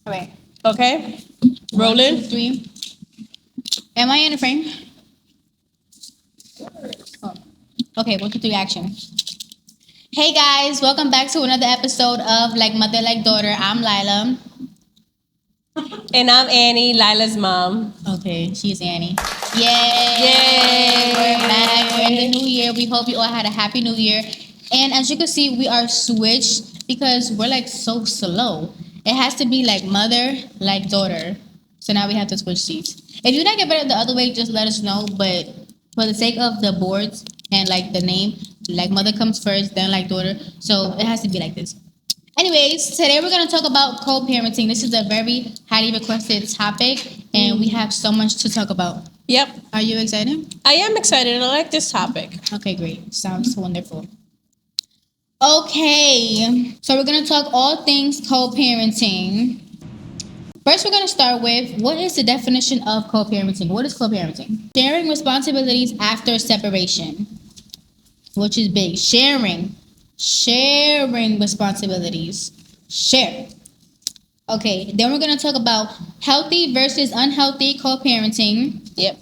All right. Okay. 1, Rolling. 2, 3. Am I in the frame? Oh. Okay, 1, 2, 3, action. Hey guys, welcome back to another episode of Like Mother, Like Daughter. I'm Lilah. And I'm Annie, Lila's mom. Okay, she's Annie. Yay! Yay! We're back. We're in the new year. We hope you all had a happy new year. And as you can see, we are switched because we're like so slow. It has to be like mother, like daughter. So now we have to switch seats. If you like it better the other way, just let us know. But for the sake of the boards and like the name, like mother comes first, then like daughter. So it has to be like this. Anyways, today we're going to talk about co-parenting. This is a very highly requested topic, and we have so much to talk about. Yep. Are you excited? I am excited. I like this topic. Okay, great. Sounds wonderful. Okay, so we're going to talk all things co-parenting. First, we're going to start with what is the definition of co-parenting? What is co-parenting? Sharing responsibilities after separation, which is big. Sharing responsibilities. Share. Okay, then we're going to talk about healthy versus unhealthy co-parenting. Yep.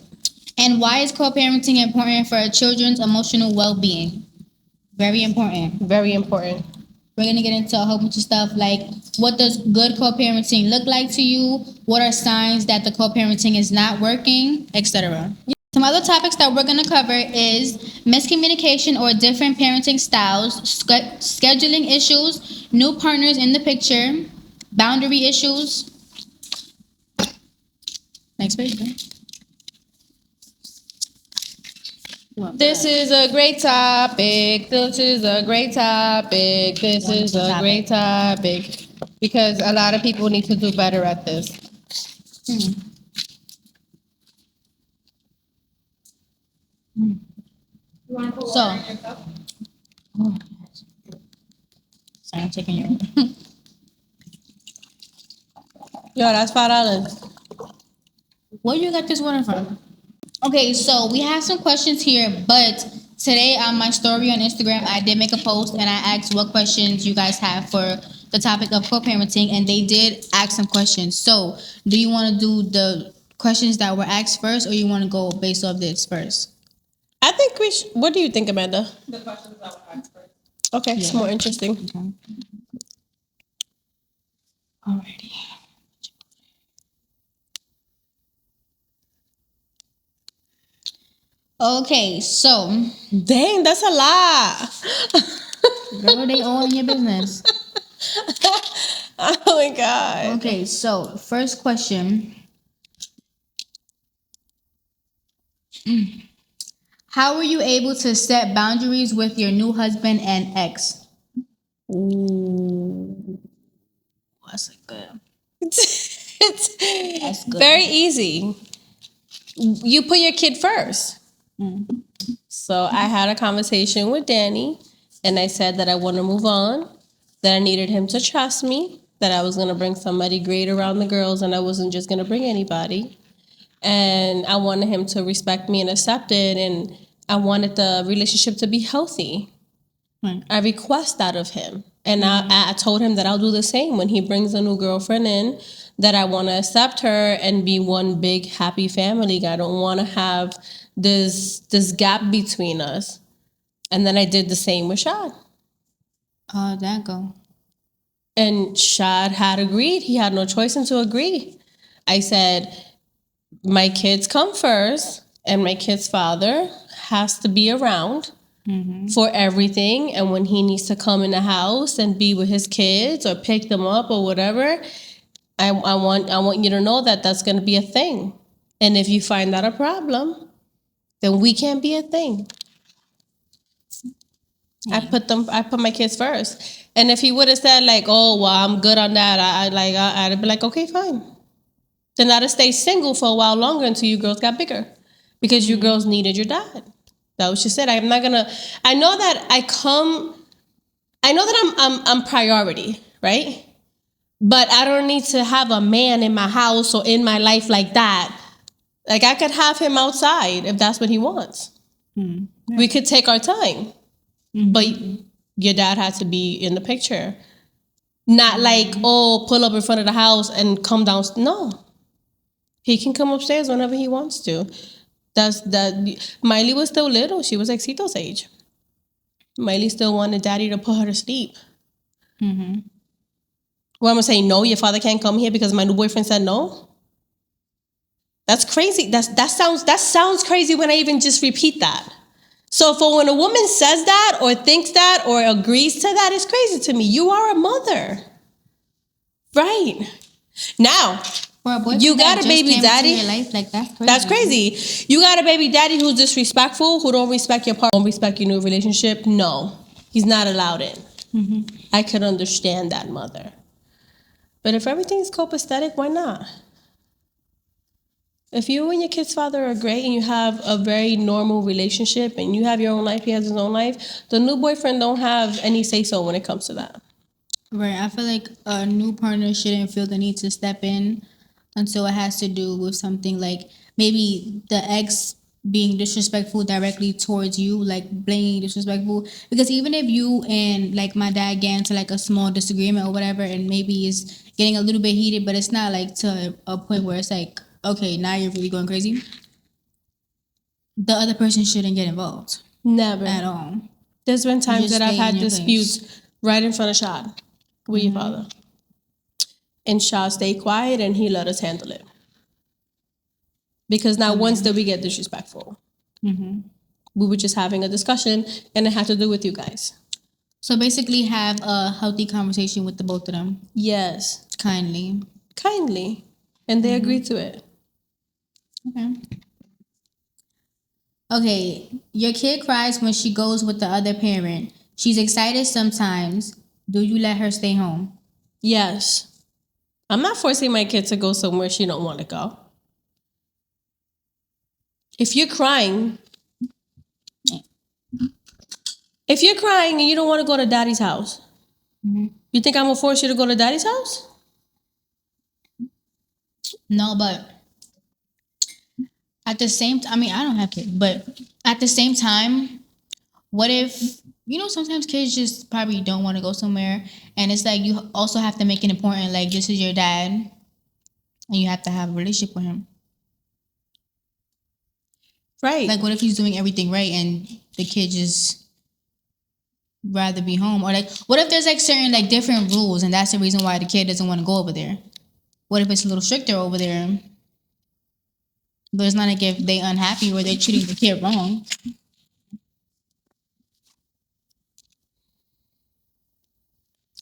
And why is co-parenting important for children's emotional well-being? Very important. Very important. We're going to get into a whole bunch of stuff like what does good co-parenting look like to you? What are signs that the co-parenting is not working, etc. Some other topics that we're going to cover is miscommunication or different parenting styles, scheduling issues, new partners in the picture, boundary issues. Next page. This is a great topic. This is a great topic. This is a great topic. Because a lot of people need to do better at this. So, sorry, I'm taking your. Yo, that's $5. Where you got this water from? Okay, so we have some questions here, but today on my story on Instagram, I did make a post and I asked what questions you guys have for the topic of co-parenting, and they did ask some questions. So, do you want to do the questions that were asked first, or you want to go based off this first? I think we should. What do you think, Amanda? The questions that were asked first. Okay, it's more interesting. Okay. Alrighty. Okay, so Dang, that's a lot. girl, they all in your business. Oh my God. Okay, so first question. How were you able to set boundaries with your new husband and ex? Ooh, that's a good. It's good. very easy. You put your kid first. So I had a conversation with Danny, and I said that I want to move on, that I needed him to trust me, that I was going to bring somebody great around the girls, and I wasn't just going to bring anybody. And I wanted him to respect me and accept it, and I wanted the relationship to be healthy. I request that of him. And I told him that I'll do the same when he brings a new girlfriend in, that I want to accept her and be one big happy family. I don't want to have this gap between us. And then I did the same with Shad. How'd that go? And Shad had agreed. He had no choice than to agree. I said, my kids come first, and my kid's father has to be around for everything. And when he needs to come in the house and be with his kids or pick them up or whatever, I want you to know that that's going to be a thing. And if you find that a problem, then we can't be a thing. I put my kids first. And if he would have said like, oh, well, I'm good on that, I'd be like, okay, fine. Then I'd have stayed single for a while longer until you girls got bigger, because you girls needed your dad. That was what she said. I know that I'm priority, right? But I don't need to have a man in my house or in my life like that. Like, I could have him outside if that's what he wants. Yeah. We could take our time. But your dad has to be in the picture. Not like, oh, pull up in front of the house and come down. No. He can come upstairs whenever he wants to. That's that. Miley was still little. She was like Cito's age. Miley still wanted daddy to put her to sleep. Mm-hmm. Well, I'm gonna say no. Your father can't come here because my new boyfriend said no. That's crazy. That sounds crazy when I even just repeat that. So for when a woman says that or thinks that or agrees to that, it's crazy to me. You are a mother, right? Now, For a boyfriend you got that a just baby came daddy. into your life, like that's crazy. That's crazy. You got a baby daddy who's disrespectful, who don't respect your partner, don't respect your new relationship. No, he's not allowed in. Mm-hmm. I could understand that, mother. But if everything's copacetic, why not? If you and your kid's father are great and you have a very normal relationship and you have your own life, he has his own life, the new boyfriend don't have any say-so when it comes to that. Right. I feel like a new partner shouldn't feel the need to step in until it has to do with something like maybe the ex being disrespectful directly towards you, like blatantly disrespectful. Because even if you and like my dad get into like a small disagreement or whatever, and maybe it's getting a little bit heated, but it's not like to a point where it's like, okay, now you're really going crazy. The other person shouldn't get involved Never. at all. There's been times just that I've stay in had your disputes right in front of Shad with your father. And Shad stayed quiet and he let us handle it. Because not once did we get disrespectful. Mm-hmm. We were just having a discussion and it had to do with you guys. So basically, have a healthy conversation with the both of them. Yes. Kindly. And they agreed to it. Okay. Okay, your kid cries when she goes with the other parent. She's excited sometimes. Do you let her stay home? Yes. I'm not forcing my kid to go somewhere she don't want to go. If you're crying and you don't want to go to daddy's house, you think I'm going to force you to go to daddy's house? No, but at the same time, I mean, I don't have kids, but at the same time, what if, sometimes kids just probably don't want to go somewhere. And it's like you also have to make it important, like, this is your dad, and you have to have a relationship with him. Right. Like, what if he's doing everything right and the kid just rather be home? Or like, what if there's like certain like different rules and that's the reason why the kid doesn't want to go over there? What if it's a little stricter over there? But it's not like if they unhappy or they're treating the kid wrong.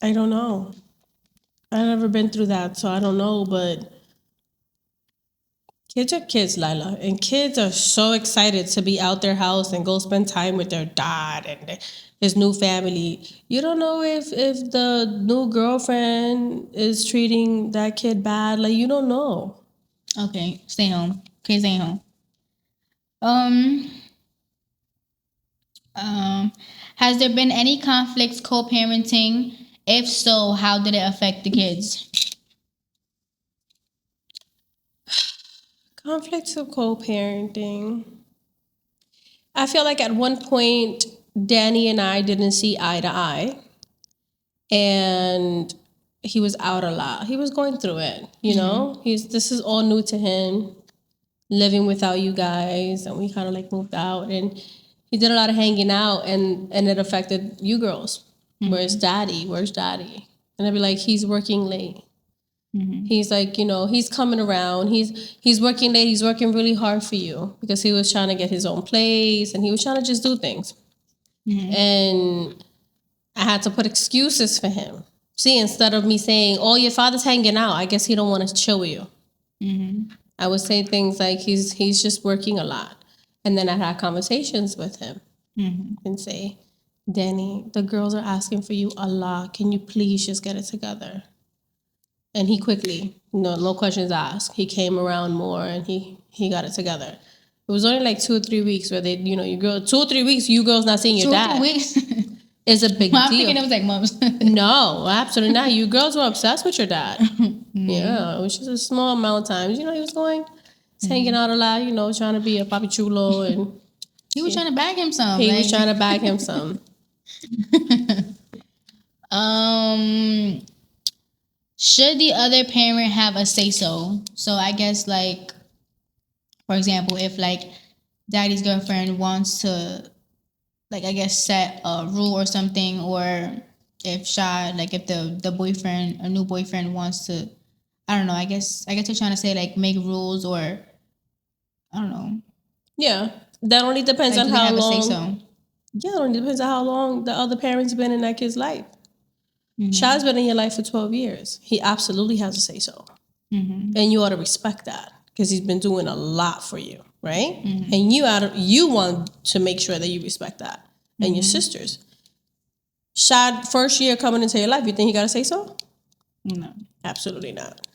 I don't know. I've never been through that, so I don't know, but kids are kids, Lilah. And kids are so excited to be out their house and go spend time with their dad and his new family. You don't know if the new girlfriend is treating that kid bad. Like, you don't know. Okay, stay home. Okay, stay home. Has there been any conflicts co-parenting? If so, how did it affect the kids? Conflicts of co-parenting. I feel like at one point, Danny and I didn't see eye to eye. And he was out a lot. He was going through it, you know? This is all new to him, living without you guys, and we kind of like moved out, and he did a lot of hanging out, and it affected you girls. Where's daddy? Where's daddy? And I'd be like, he's working late. He's like, he's coming around. He's working late. He's working really hard for you because he was trying to get his own place and he was trying to just do things. And I had to put excuses for him. See, instead of me saying, "Oh, your father's hanging out," I guess he don't want to chill with you. I would say things like he's just working a lot, and then I had conversations with him and say, "Danny, the girls are asking for you a lot. Can you please just get it together?" And he quickly, no questions asked. He came around more and he got it together. It was only like 2 or 3 weeks where they, you girl, 2 or 3 weeks, you girls not seeing your dad. 2 weeks. Is a big I'm deal. thinking it was like months. No, absolutely not. You girls were obsessed with your dad. Yeah, it was just a small amount of times. He was hanging out a lot, trying to be a papi chulo. And He was trying to bag him some. he was trying to bag him some. Should the other parent have a say so? So I guess like, for example, if like daddy's girlfriend wants to, like, I guess set a rule or something, or if Shad, like if the boyfriend, a new boyfriend wants to, I don't know, I guess they're trying to say like make rules, or I don't know. Yeah, that only depends Like, on do they how have a long. say so? Yeah, it only depends on how long the other parent's been in that kid's life. Mm-hmm. Shad's been in your life for 12 years. He absolutely has a say so. Mm-hmm. And you ought to respect that because he's been doing a lot for you, right? Mm-hmm. And you want to make sure that you respect that. And your sisters. Shad, first year coming into your life, you think he got to say so? No. Absolutely not.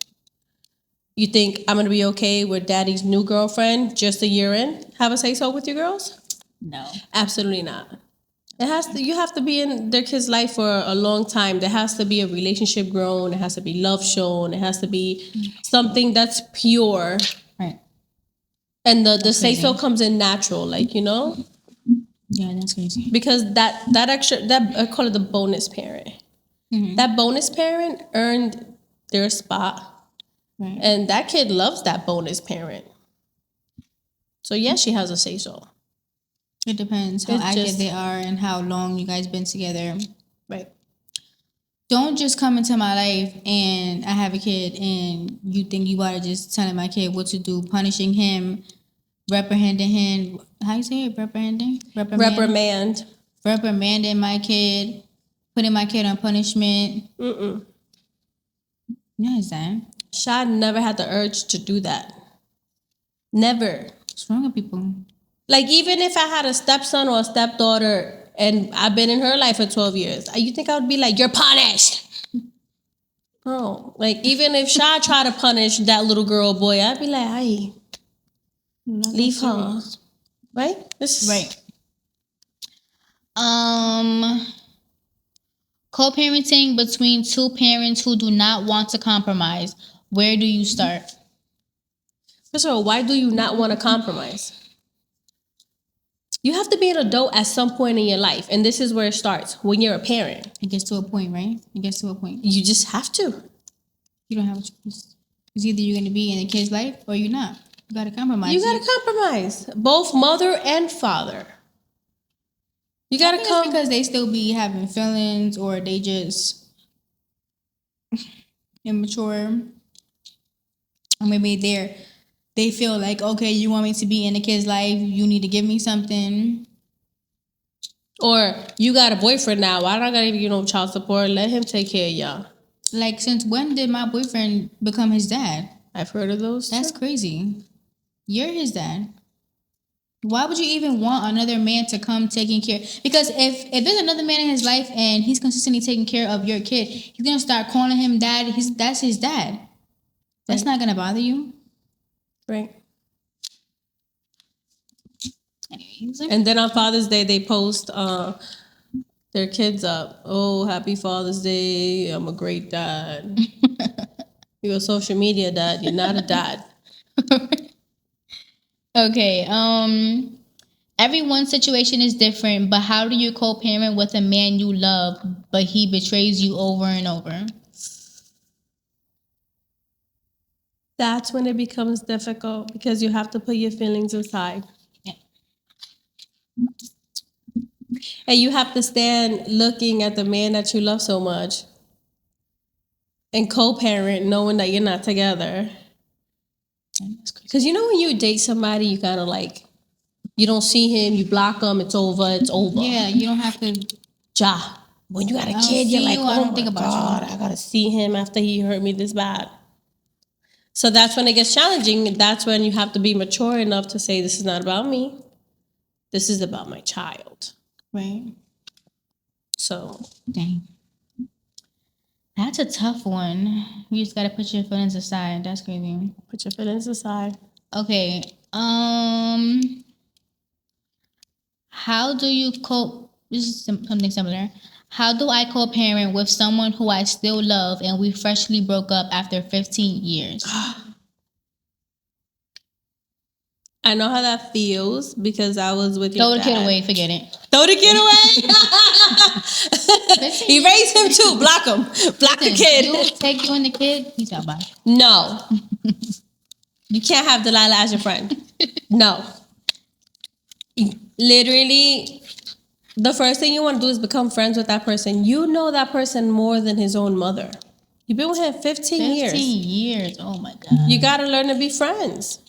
You think I'm going to be okay with daddy's new girlfriend just a year in? Have a say so with your girls? No. Absolutely not. It has to. You have to be in their kid's life for a long time. There has to be a relationship grown. It has to be love shown. It has to be something that's pure. Right. And the say so comes in natural, like, you know. Yeah, that's crazy. Because that extra, that I call it the bonus parent. Mm-hmm. That bonus parent earned their spot, Right. and that kid loves that bonus parent. So yes, she has a say so. It depends how It's active just- they are and how long you guys been together. Right. Don't just come into my life and I have a kid and you think you are just telling my kid what to do, punishing him, reprehending him. How you say it? Reprehending? Reprimand. Reprimanding my kid, putting my kid on punishment. Mm-mm. You understand? Shad never had the urge to do that. Never. What's wrong with people? Like, even if I had a stepson or a stepdaughter and I've been in her life for 12 years, you think I would be like, you're punished? Oh, like, even if Shad tried to punish that little girl or boy, I'd be like, hey, leave her. Right? Right. Co-parenting between two parents who do not want to compromise. Where do you start? First of all, why do you not want to compromise? You have to be an adult at some point in your life, and this is where it starts, when you're a parent. It gets to a point, right? It gets to a point. You just have to. You don't have a choice. It's either you're going to be in a kid's life or you're not. You got to compromise. You got to compromise. Both mother and father. You got to come. Because they still be having feelings or they just immature. Or maybe they feel like, okay, you want me to be in a kid's life, you need to give me something. Or you got a boyfriend now. Why don't I gotta give you no child support? Let him take care of y'all. Like, since when did my boyfriend become his dad? I've heard of those. That's crazy. You're his dad. Why would you even want another man to come taking care? Because if there's another man in his life and he's consistently taking care of your kid, he's gonna start calling him dad. That's his dad. That's not gonna bother you. Right. Anyways. And then on Father's Day, they post their kids up. Oh, happy Father's Day. I'm a great dad. You're a social media dad. You're not a dad. Okay. Everyone's situation is different, but how do you co-parent with a man you love, but he betrays you over and over? That's when it becomes difficult because you have to put your feelings aside. Yeah. And you have to stand looking at the man that you love so much and co-parent knowing that you're not together. Because you know when you date somebody, you kind of like, you don't see him, you block him, it's over. Yeah, you don't have to. When you got a I don't kid, you're see like, you, I oh don't my think about God, I got to see him after he hurt me this bad. So that's when it gets challenging. That's when you have to be mature enough to say, this is not about me. This is about my child. Right. So. Dang. That's a tough one. You just gotta put your feelings aside. That's crazy. Put your feelings aside. Okay. How do you cope? This is something similar. How do I co-parent with someone who I still love and we freshly broke up after 15 years? I know how that feels because I was with your Throw the dad. kid away. Forget it. Throw the kid away? He raised him too. Block him. Block the kid. You take you and the kid. Peace out, bye. No. You can't have Delilah as your friend. No. Literally, the first thing you want to do is become friends with that person. You know that person more than his own mother. You've been with him 15 years. 15 years. Oh my God. You got to learn to be friends.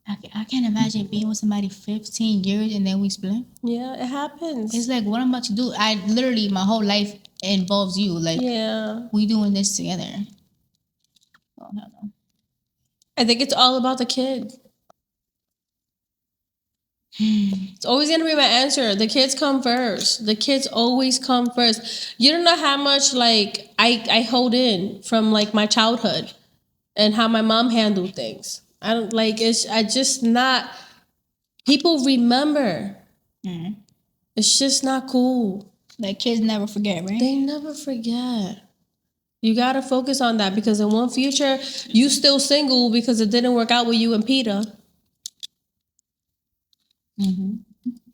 I can't imagine being with somebody 15 years and then we split. Yeah, it happens. It's like, what I'm about to do. I literally, my whole life involves you. Like, Yeah. we doing this together. Oh, hell no. I think it's all about the kid. It's always going to be my answer. The kids come first. The kids always come first. You don't know how much, like, I hold in from, like, my childhood and how my mom handled things. I don't, like, I just not, people remember. It's just not cool. Like, kids never forget, right? They never forget. You got to focus on that because in one future, you still single because it didn't work out with you and Peter.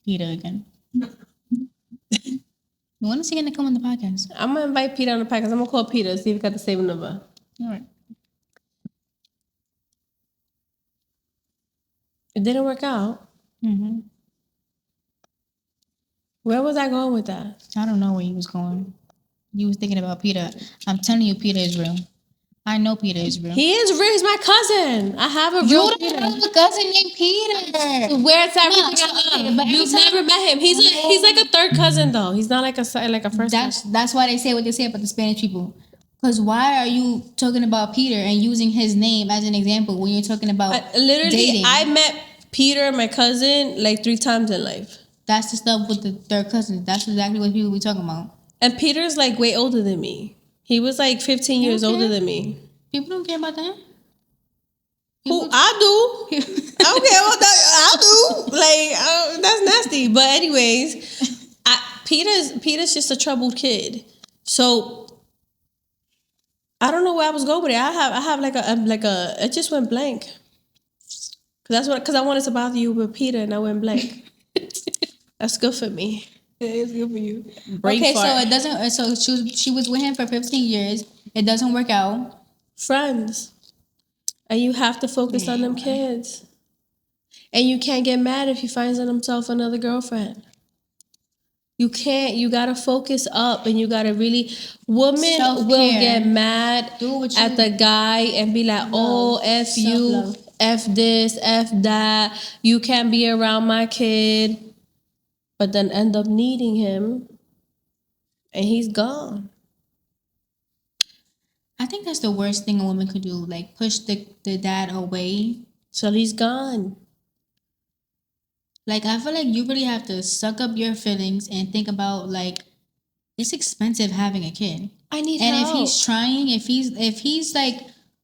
Peter again. You want to see him to come on the podcast? I'm going to invite Peter on the podcast. I'm going to call Peter, see if he got the same number. All right. It didn't work out. Where was I going with that? I don't know where he was going. You was thinking about Peter. I'm telling you, Peter is real. I know Peter is real. He is real. He's my cousin. I have a real You don't Peter. have a cousin named Peter. Where's everything? but You've never met him. He's like a third cousin though. He's not like a first cousin. That's why they say what they say about the Spanish people. Because why are you talking about Peter and using his name as an example when you're talking about Literally, dating? I met Peter, my cousin, like 3 times in life. That's the stuff with the third cousin. That's exactly what people be talking about. And Peter's like way older than me. He was like 15 years older than me. People don't care about that. Who I do. I don't care about that. I do. Like that's nasty. But anyways, Peter's just a troubled kid. So I don't know where I was going with it. I have like a it just went blank. Because I wanted to bother you with Peter and I went blank. That's good for me. It is good for you. Brain okay, fart. so it doesn't. So she was with him for 15 years. It doesn't work out. Friends. And you have to focus on them kids. And you can't get mad if he finds himself another girlfriend. You can't. You got to focus up and you got to really... Women Self-care. will get mad at the guy and be like, oh, F you, Self-love. F this, F that. You can't be around my kid. But then end up needing him. And he's gone. I think that's the worst thing a woman could do. Like, push the dad away. So he's gone. Like, I feel like you really have to suck up your feelings and think about, like, it's expensive having a kid. I need And help. if he's trying, if he's like,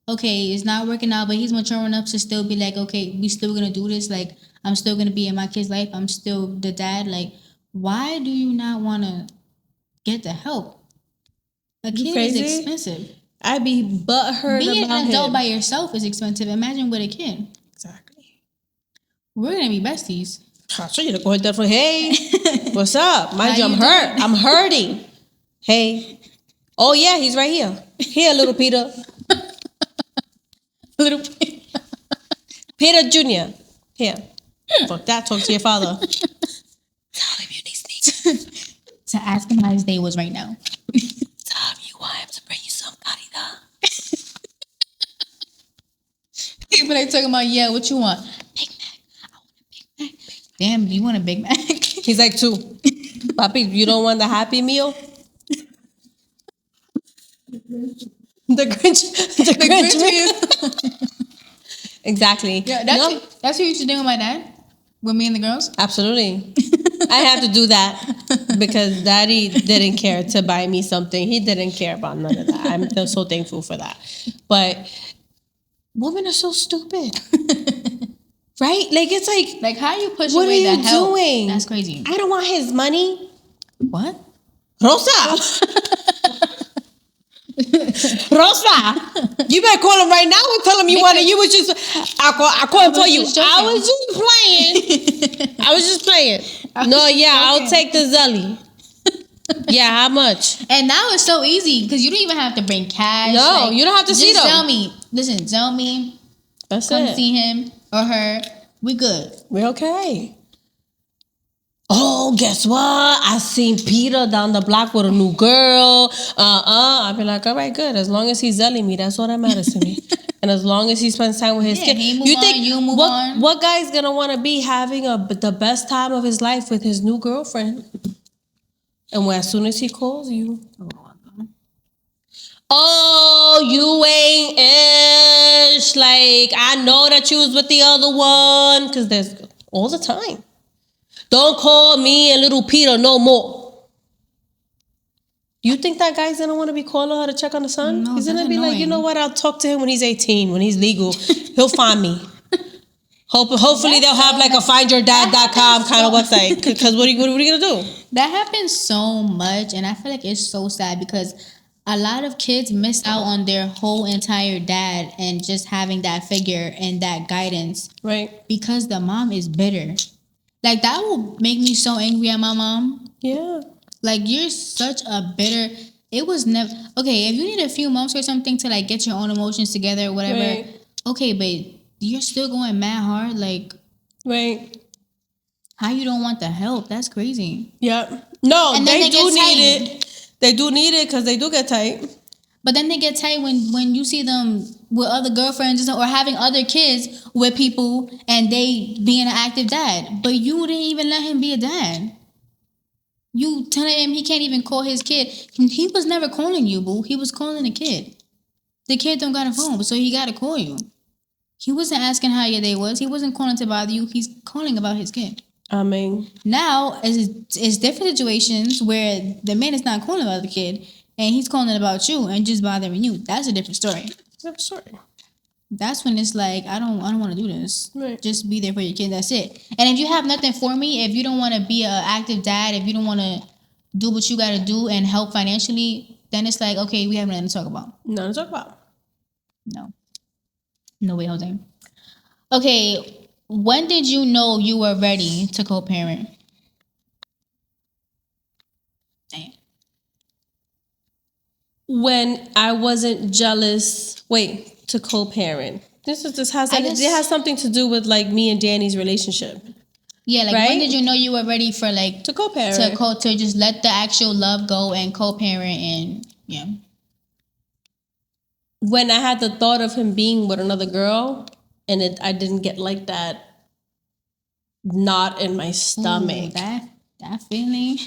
okay, it's not working out, but he's mature enough to still be like, okay, we still gonna do this. Like, I'm still gonna be in my kid's life. I'm still the dad. Like, why do you not want to get the help? A kid crazy? is expensive. I'd be butthurt Being about an adult him. by yourself is expensive. Imagine with a kid. Exactly. We're gonna be besties. I show you to go ahead for hey. What's up? Mind you, How I'm you hurt. doing? I'm hurting. Hey. Oh yeah, he's right here. Here, little Peter. Little Peter Jr. Here. Fuck that. Talk to your father. Tell him you need sneakers. to ask him how his day was right now. Tell him you want him to bring you some carita. But they talking about, yeah, what you want? Big Mac. I want a Big Mac. Damn, you want a Big Mac? He's like 2. Papi, you don't want the Happy Meal? The Grinch meal. Exactly. Yeah, that's what you used to do with my dad. With me and the girls. Absolutely. I had to do that because Daddy didn't care to buy me something. He didn't care about none of that. I'm so thankful for that. But women are so stupid. Right? Like, it's like how you push what away are the you help? doing? That's crazy. I don't want his money. What? Rosa! Rosa! You better call him right now and tell him you was just... I call him for you. I was just playing. I was just playing. No, yeah, I'll take the Zelly. Yeah, how much? And now it's so easy because you don't even have to bring cash. No, you don't have to see them. Just tell me. Listen, tell me. That's Come it. see him or her. We good. We're okay. Oh, guess what? I seen Peter down the block with a new girl. I'll be like, all right, good. As long as he's zelling me, that's all that matters to me. And as long as he spends time with his kid. He move on, you move on. What guy's gonna want to be having the best time of his life with his new girlfriend? And as soon as he calls you, oh, you ain't ish. Like, I know that you was with the other one. Because there's all the time. Don't call me and little Peter no more. You think that guy's gonna want to be calling her to check on the son? No, He's gonna that's be annoying. like, you know what? I'll talk to him when he's 18, when he's legal. He'll find me. Hopefully they'll have like a findyourdad.com kind of website. Because what are you gonna do? That happens so much, and I feel like it's so sad because a lot of kids miss out on their whole entire dad and just having that figure and that guidance. Right. Because the mom is bitter. Like, that will make me so angry at my mom. Yeah. Like, you're such a bitter. It was never okay. If you need a few months or something to like get your own emotions together or whatever, Right. okay, but you're still going mad hard. Like, Right. how you don't want the help? That's crazy. Yep. No, And then they they do get need tight. it. They do need it because they do get tight. But then they get tight when you see them with other girlfriends or having other kids with people and they being an active dad. But you didn't even let him be a dad. You telling him he can't even call his kid. He was never calling you, boo. He was calling the kid. The kid don't got a phone, so he got to call you. He wasn't asking how your day was. He wasn't calling to bother you. He's calling about his kid. I mean, Now, it's different situations where the man is not calling about the kid and he's calling about you and just bothering you. That's a different story. I'm sorry. That's when it's like, I don't want to do this. Right. Just be there for your kid. That's it. And if you have nothing for me, if you don't want to be an active dad, if you don't want to do what you got to do and help financially, then it's like, okay, we have nothing to talk about. Nothing to talk about. No way, Jose. Okay, when did you know you were ready to co-parent? Damn. When I wasn't jealous. Wait, to co-parent. This has I guess- it has something to do with like me and Danny's relationship. Yeah, like Right? when did you know you were ready for like To co-parent. to just let the actual love go and co-parent and yeah. When I had the thought of him being with another girl, and I didn't get like that knot in my stomach. Ooh, that feeling.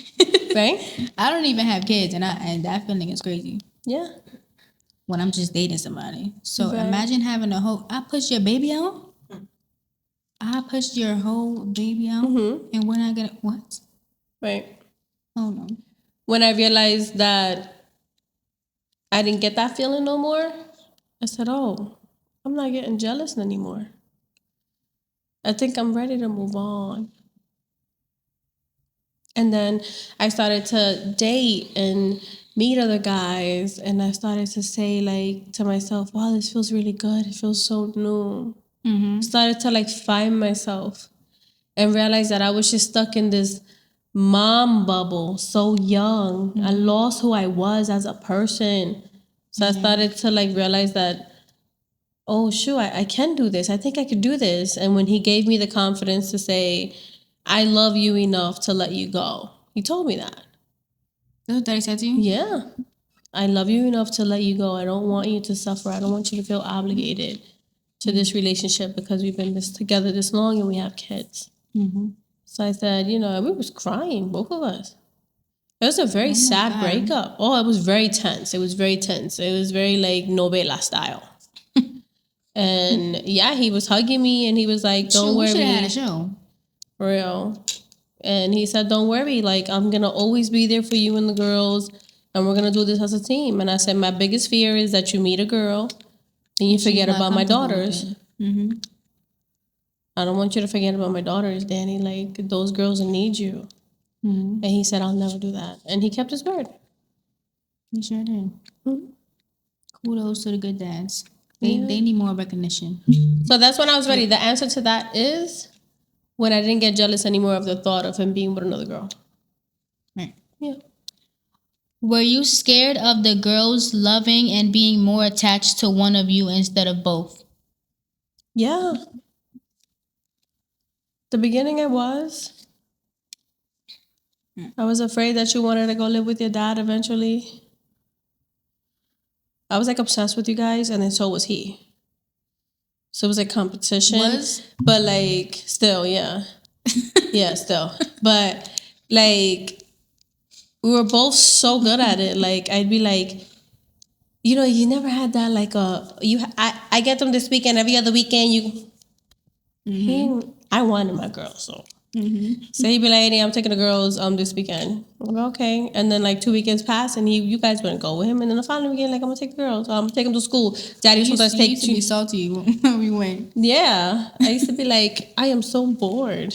Right? I don't even have kids, and that feeling is crazy Yeah. when I'm just dating somebody. So Right. imagine having a whole. I pushed your baby out. I pushed your whole baby out, and we're not gonna what? Right. Oh no. When I realized that I didn't get that feeling no more, I said, oh, I'm not getting jealous anymore. I think I'm ready to move on. And then I started to date and meet other guys, and I started to say like to myself, wow, this feels really good. It feels so new. Started to like find myself and realize that I was just stuck in this mom bubble so young. I lost who I was as a person. So I started to like realize that, oh shoot, I can do this. I think I could do this. And when he gave me the confidence to say, I love you enough to let you go. He told me that. That's what Daddy said to you? Yeah. I love you enough to let you go. I don't want you to suffer. I don't want you to feel obligated to this relationship because we've been together this long and we have kids. So I said, we was crying, both of us. It was a very sad breakup. Oh, it was very tense. It was very tense. It was very like novela style. And yeah, he was hugging me and he was like, don't We should worry. have had a show. For real. And he said, don't worry. Like, I'm going to always be there for you and the girls. And we're going to do this as a team. And I said, my biggest fear is that you meet a girl and you forget not about my comfortable with daughters. I don't want you to forget about my daughters, Danny. Like, those girls need you. And he said, I'll never do that. And he kept his word. He sure did. Kudos to the good dads. They need more recognition. So that's when I was ready. The answer to that is when I didn't get jealous anymore of the thought of him being with another girl. Right. Yeah. Were you scared of the girls loving and being more attached to one of you instead of both? Yeah. The beginning I was. I was afraid that you wanted to go live with your dad eventually. I was like obsessed with you guys, and then so was he. So it was like competition. But like still, yeah. Yeah, still. But like we were both so good at it. Like I'd be like, you never had that like I get them this weekend, every other weekend I wanted my girl, so so he'd be like, hey, I'm taking the girls this weekend. I'm like, okay. And then like 2 weekends pass and you guys wouldn't go with him, and then the following weekend, like, I'm gonna take the girls. I'm gonna take them to school. Daddy sometimes take used to be salty when we went. Yeah. I used to be like, I am so bored.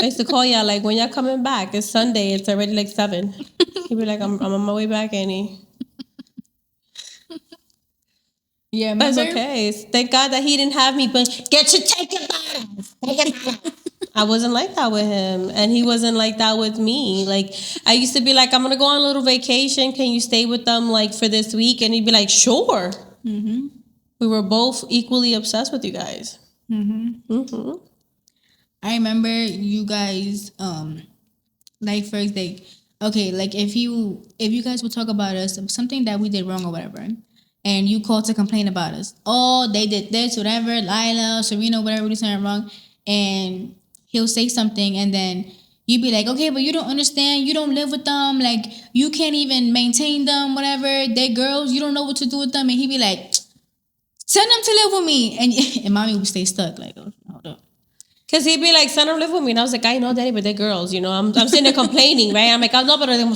I used to call y'all like, when y'all coming back? It's Sunday, it's already like 7. He'd be like, I'm on my way back, Annie. Yeah, That's remember? okay. Thank God that he didn't have me, but get your ticket back. I wasn't like that with him, and he wasn't like that with me. Like, I used to be like, I'm gonna go on a little vacation. Can you stay with them like for this week? And he'd be like, sure. We were both equally obsessed with you guys. I remember you guys, like first like, okay, like if you guys would talk about us, something that we did wrong or whatever, and you called to complain about us. Oh, they did this, whatever, Lilah, Serena, whatever, we did something wrong, and he'll say something, and then you'd be like, okay, but you don't understand, you don't live with them, like you can't even maintain them, whatever. They girls, you don't know what to do with them, and he'd be like, send them to live with me, and mommy would stay stuck, like, oh, hold up. Cause he'd be like, son, don't live with me. And I was like, I know, Danny, but they're girls, I'm sitting there complaining, right? I'm like, I know, but I'm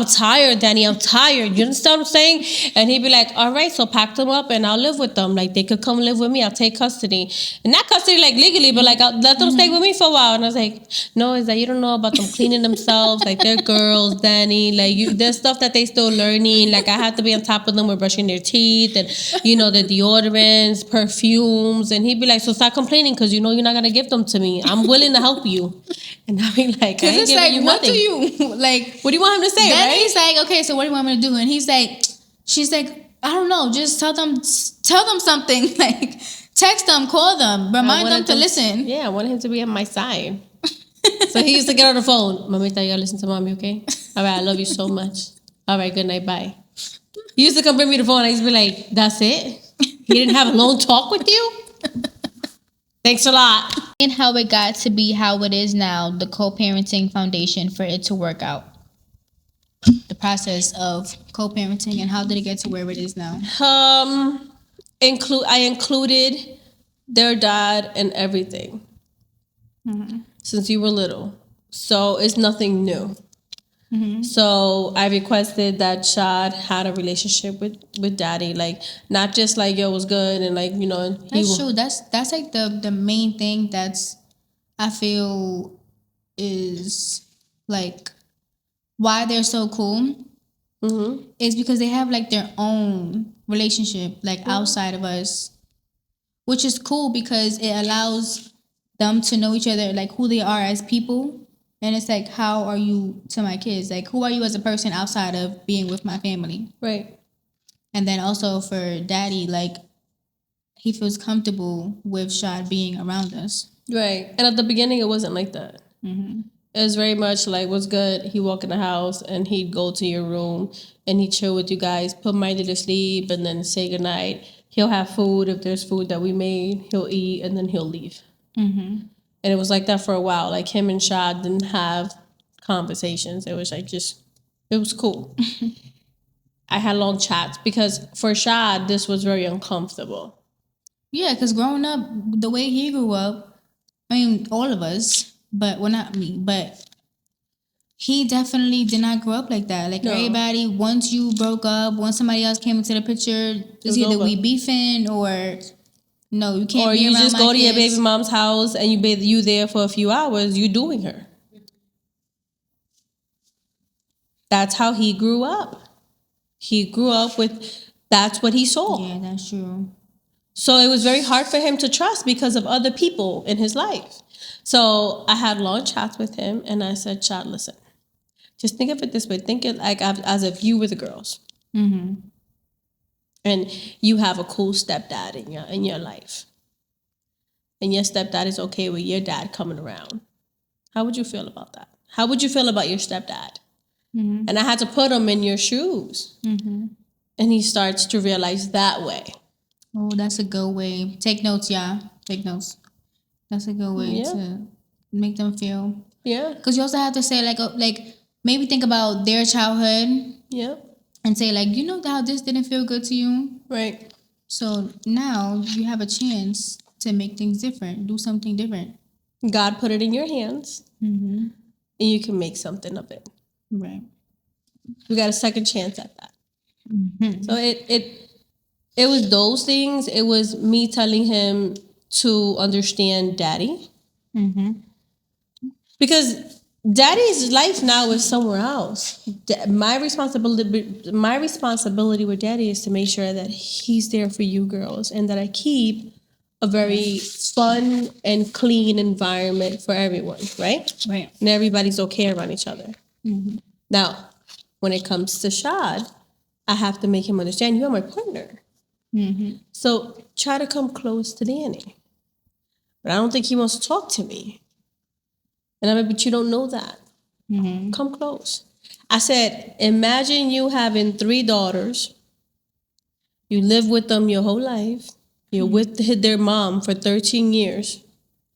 tired, Danny. I'm tired. You understand what I'm saying? And he'd be like, all right, so pack them up and I'll live with them. Like, they could come live with me. I'll take custody. And not custody, like, legally, but like, I'll let them stay with me for a while. And I was like, no, it's that you don't know about them cleaning themselves. Like, they're girls, Danny. Like, there's stuff that they still learning. Like, I have to be on top of them with brushing their teeth and, the deodorants, perfumes. And he'd be like, so stop complaining because you're not going to give them to me. I'm willing to help you. And I be like, I ain't it's giving like, you what nothing. do you like? What do you want him to say? Then right? he's like, okay, so what do you want me to do? And he's like, she's like, I don't know, just tell them something. Like, text them, call them, remind them to listen. Yeah, I wanted him to be on my side. So he used to get on the phone. Mamita, you gotta listen to mommy, okay? All right, I love you so much. All right, good night, bye. He used to come bring me the phone. I used to be like, that's it? He didn't have a long talk with you? Thanks a lot. And how it got to be how it is now, the co-parenting foundation for it to work out. The process of co-parenting and how did it get to where it is now? I included their dad and everything since you were little, so it's nothing new. So I requested that Shad had a relationship with daddy, like not just like yo was good and like That's true. That's like the main thing that's I feel is like why they're so cool is because they have like their own relationship like outside of us, which is cool because it allows them to know each other, like who they are as people. And it's like, how are you to my kids? Like, who are you as a person outside of being with my family? Right. And then also for daddy, like, he feels comfortable with Shad being around us. Right. And at the beginning, it wasn't like that. It was very much like, what's good? He'd walk in the house and he'd go to your room and he'd chill with you guys, put Miley to sleep, and then say goodnight. He'll have food. If there's food that we made, he'll eat, and then he'll leave. And it was like that for a while. Like him and Shad didn't have conversations. It was like it was cool. I had long chats because for Shad, this was very uncomfortable. Yeah, because growing up, the way he grew up, I mean, all of us, but well, not me, but he definitely did not grow up like that. Like everybody, once you broke up, once somebody else came into the picture, it's either we beefing or no, you can't. Or be you just go to your baby mom's house and you there for a few hours. You doing her. That's how he grew up. He grew up with. That's what he saw. Yeah, that's true. So it was very hard for him to trust because of other people in his life. So I had long chats with him, and I said, "Chad, listen. Just think of it this way. Think it like as if you were the girls. Mm-hmm. And you have a cool stepdad in your life. And your stepdad is okay with your dad coming around. How would you feel about that? How would you feel about your stepdad? Mm-hmm. And I had to put him in your shoes. Mm-hmm. And he starts to realize that way. Oh, that's a good way. Take notes, yeah. Take notes. That's a good way to make them feel. Yeah. Because you also have to say like maybe think about their childhood. Yeah. And say like, you know how this didn't feel good to you? Right. So now you have a chance to make things different. Do something different. God put it in your hands. Mm-hmm. And you can make something of it. Right. We got a second chance at that. Mm-hmm. So it was those things. It was me telling him to understand daddy. Mm-hmm. Because daddy's life now is somewhere else. My responsibility with daddy is to make sure that he's there for you girls and that I keep a very fun and clean environment for everyone, right? Right. And everybody's okay around each other. Mm-hmm. Now, when it comes to Shad, I have to make him understand you are my partner. Mm-hmm. So try to come close to Danny. But I don't think he wants to talk to me. And I'm like, but you don't know that. Mm-hmm. Come close. I said, imagine you having 3 daughters. You live with them your whole life. You're with their mom for 13 years.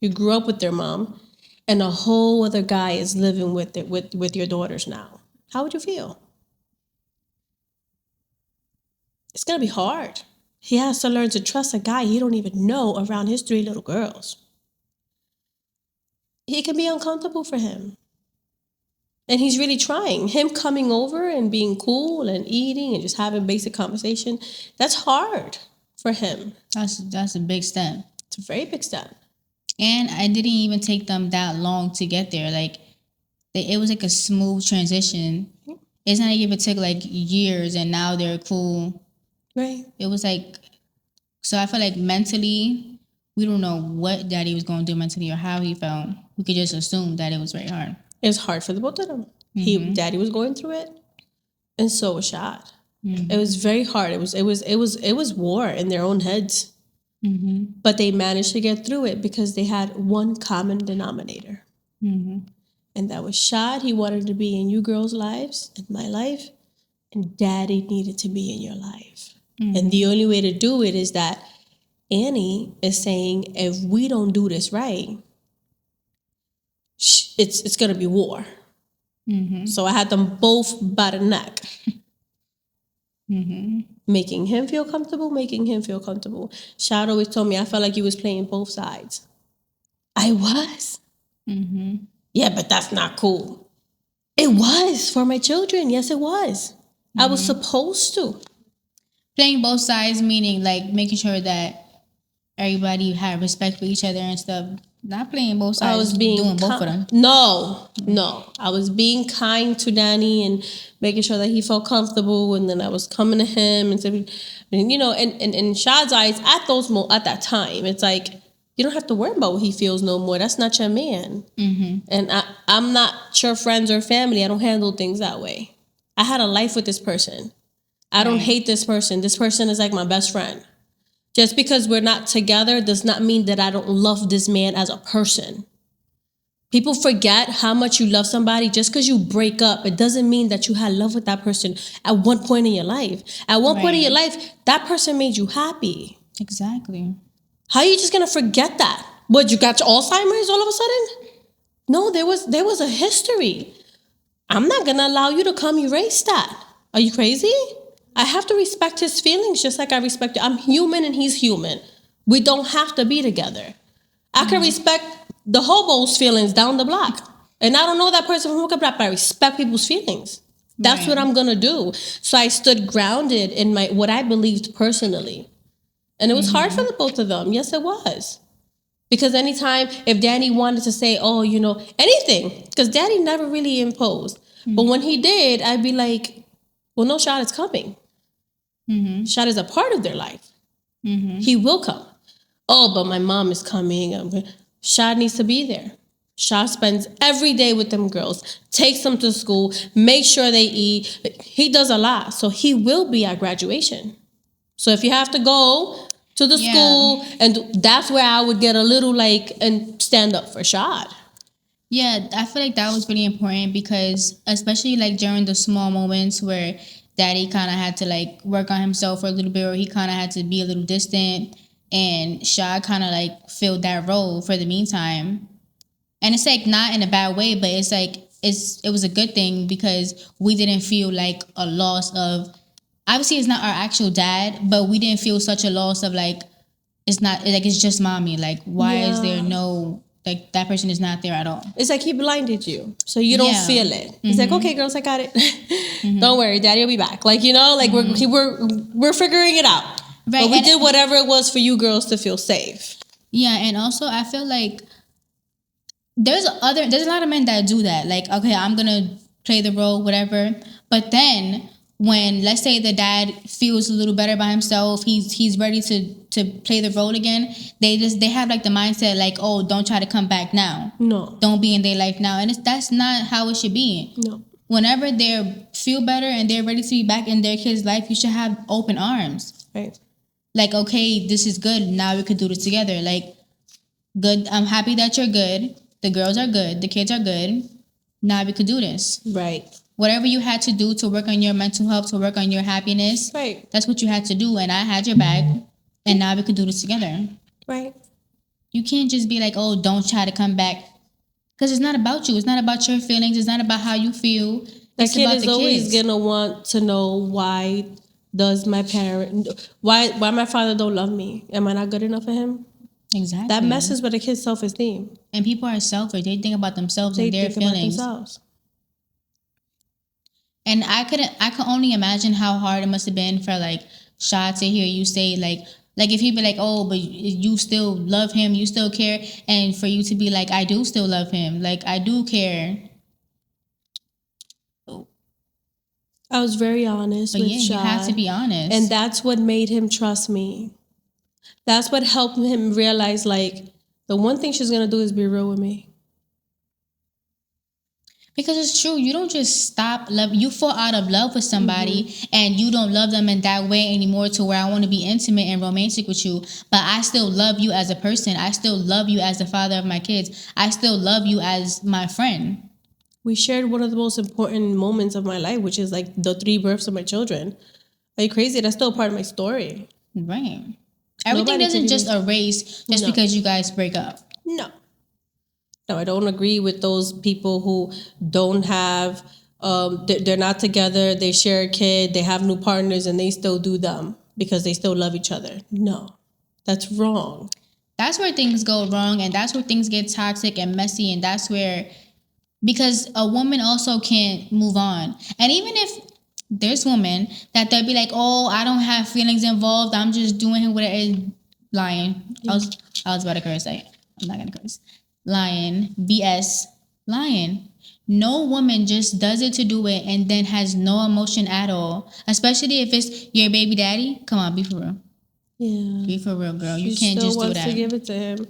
You grew up with their mom. And a whole other guy is living with your daughters now. How would you feel? It's going to be hard. He has to learn to trust a guy he don't even know around his 3 little girls. It can be uncomfortable for him. And he's really trying. Him coming over and being cool and eating and just having basic conversation, that's hard for him. That's a big step. It's a very big step. And I didn't even take them that long to get there. Like it was like a smooth transition. It's not like if it took like years and now they're cool. Right. It was like, so I feel like mentally, we don't know what daddy was going to do mentally or how he felt. We could just assume that it was very hard. It's hard for the both of them. Mm-hmm. Daddy was going through it, and so was Shad. Mm-hmm. It was very hard. It was war in their own heads. Mm-hmm. But they managed to get through it because they had one common denominator. Mm-hmm. And that was Shad. He wanted to be in you girls' lives, in my life, and Daddy needed to be in your life. Mm-hmm. And the only way to do it is that Annie is saying, if we don't do this right, it's going to be war. Mm-hmm. So I had them both by the neck. Mm-hmm. Making him feel comfortable. Shad always told me I felt like you was playing both sides. I was. Mm-hmm. Yeah, but that's not cool. It was for my children. Yes, it was. Mm-hmm. I was supposed to. Playing both sides, meaning like making sure that everybody had respect for each other and stuff. Not playing both sides. I was doing both of them. No. I was being kind to Danny and making sure that he felt comfortable. And then I was coming to him and said, you know, and in Shad's eyes at that time, it's like, you don't have to worry about what he feels no more. That's not your man. Mm-hmm. And I'm not your friends or family. I don't handle things that way. I had a life with this person. I don't hate this person. This person is like my best friend. Just because we're not together does not mean that I don't love this man as a person. People forget how much you love somebody. Just because you break up, it doesn't mean that you had love with that person at one point in your life. At one point in your life, that person made you happy. Exactly. How are you just going to forget that? What, you got Alzheimer's all of a sudden? No, there was a history. I'm not going to allow you to come erase that. Are you crazy? I have to respect his feelings just like I respect you. I'm human and he's human. We don't have to be together. I can respect the hobo's feelings down the block. And I don't know that person from Hook Up, but I respect people's feelings. That's what I'm going to do. So I stood grounded in what I believed personally. And it was hard for the both of them. Yes, it was. Because anytime, if Danny wanted to say, oh, you know, anything, because Daddy never really imposed. But when he did, I'd be like, well, no, Shad is coming. Mm-hmm. Shad is a part of their life. Mm-hmm. He will come. Oh, but my mom is coming. Shad needs to be there. Shah spends every day with them girls, takes them to school, makes sure they eat. He does a lot. So he will be at graduation. So if you have to go to the school, and that's where I would get a little like and stand up for Shad. Yeah, I feel like that was really important because especially like during the small moments where daddy kind of had to like work on himself for a little bit, or he kind of had to be a little distant, and Shad kind of like filled that role for the meantime. And it's like not in a bad way, but it's like it was a good thing because we didn't feel like a loss of, obviously it's not our actual dad, but we didn't feel such a loss of like it's not like it's just mommy. Like why is there no, like that person is not there at all? It's like he blinded you, so you don't feel it. He's like, okay, girls, I got it. Don't worry, daddy will be back. Like, you know, like we're figuring it out. Right. But we did whatever it was for you girls to feel safe. Yeah, and also I feel like there's a lot of men that do that. Like, okay, I'm gonna play the role, whatever. But then when, let's say, the dad feels a little better by himself, he's ready to play the role again, they have like the mindset like, oh, don't try to come back now. No. Don't be in their life now. And that's not how it should be. No. Whenever they feel better and they're ready to be back in their kid's life, you should have open arms. Right. Like, okay, this is good. Now we could do this together. Like, good. I'm happy that you're good. The girls are good. The kids are good. Now we could do this. Right. Whatever you had to do to work on your mental health, to work on your happiness, right, that's what you had to do. And I had your back. And now we could do this together. Right. You can't just be like, oh, don't try to come back. Because it's not about you. It's not about your feelings. It's not about how you feel. The kid is always going to want to know why does my why my father don't love me? Am I not good enough for him? Exactly. That messes with a kid's self-esteem. And people are selfish. They think about themselves and their feelings. And I could only imagine how hard it must have been for like Shad to hear you say like if he'd be like, oh, but you still love him, you still care, and for you to be like, I do still love him, like I do care. I was very honest with Shad. You have to be honest. And that's what made him trust me. That's what helped him realize, like, the one thing she's going to do is be real with me. Because it's true. You don't just stop love. You fall out of love with somebody and you don't love them in that way anymore to where I want to be intimate and romantic with you. But I still love you as a person. I still love you as the father of my kids. I still love you as my friend. We shared one of the most important moments of my life, which is like the 3 births of my children. Are you crazy? That's still part of my story. Right. Everything doesn't just erase just because you guys break up. No, I don't agree with those people who don't have, they're not together, they share a kid, they have new partners, and they still do them because they still love each other. No, that's wrong. That's where things go wrong, and that's where things get toxic and messy, and that's where, because a woman also can't move on. And even if there's women that they'll be like, oh, I don't have feelings involved, I'm just doing whatever. Lying. I was about to curse. I'm not gonna curse. Lying. BS. Lying. No woman just does it to do it and then has no emotion at all. Especially if it's your baby daddy. Come on, be for real. Yeah. Be for real, girl. You can't just do that. She still wants to give it to him.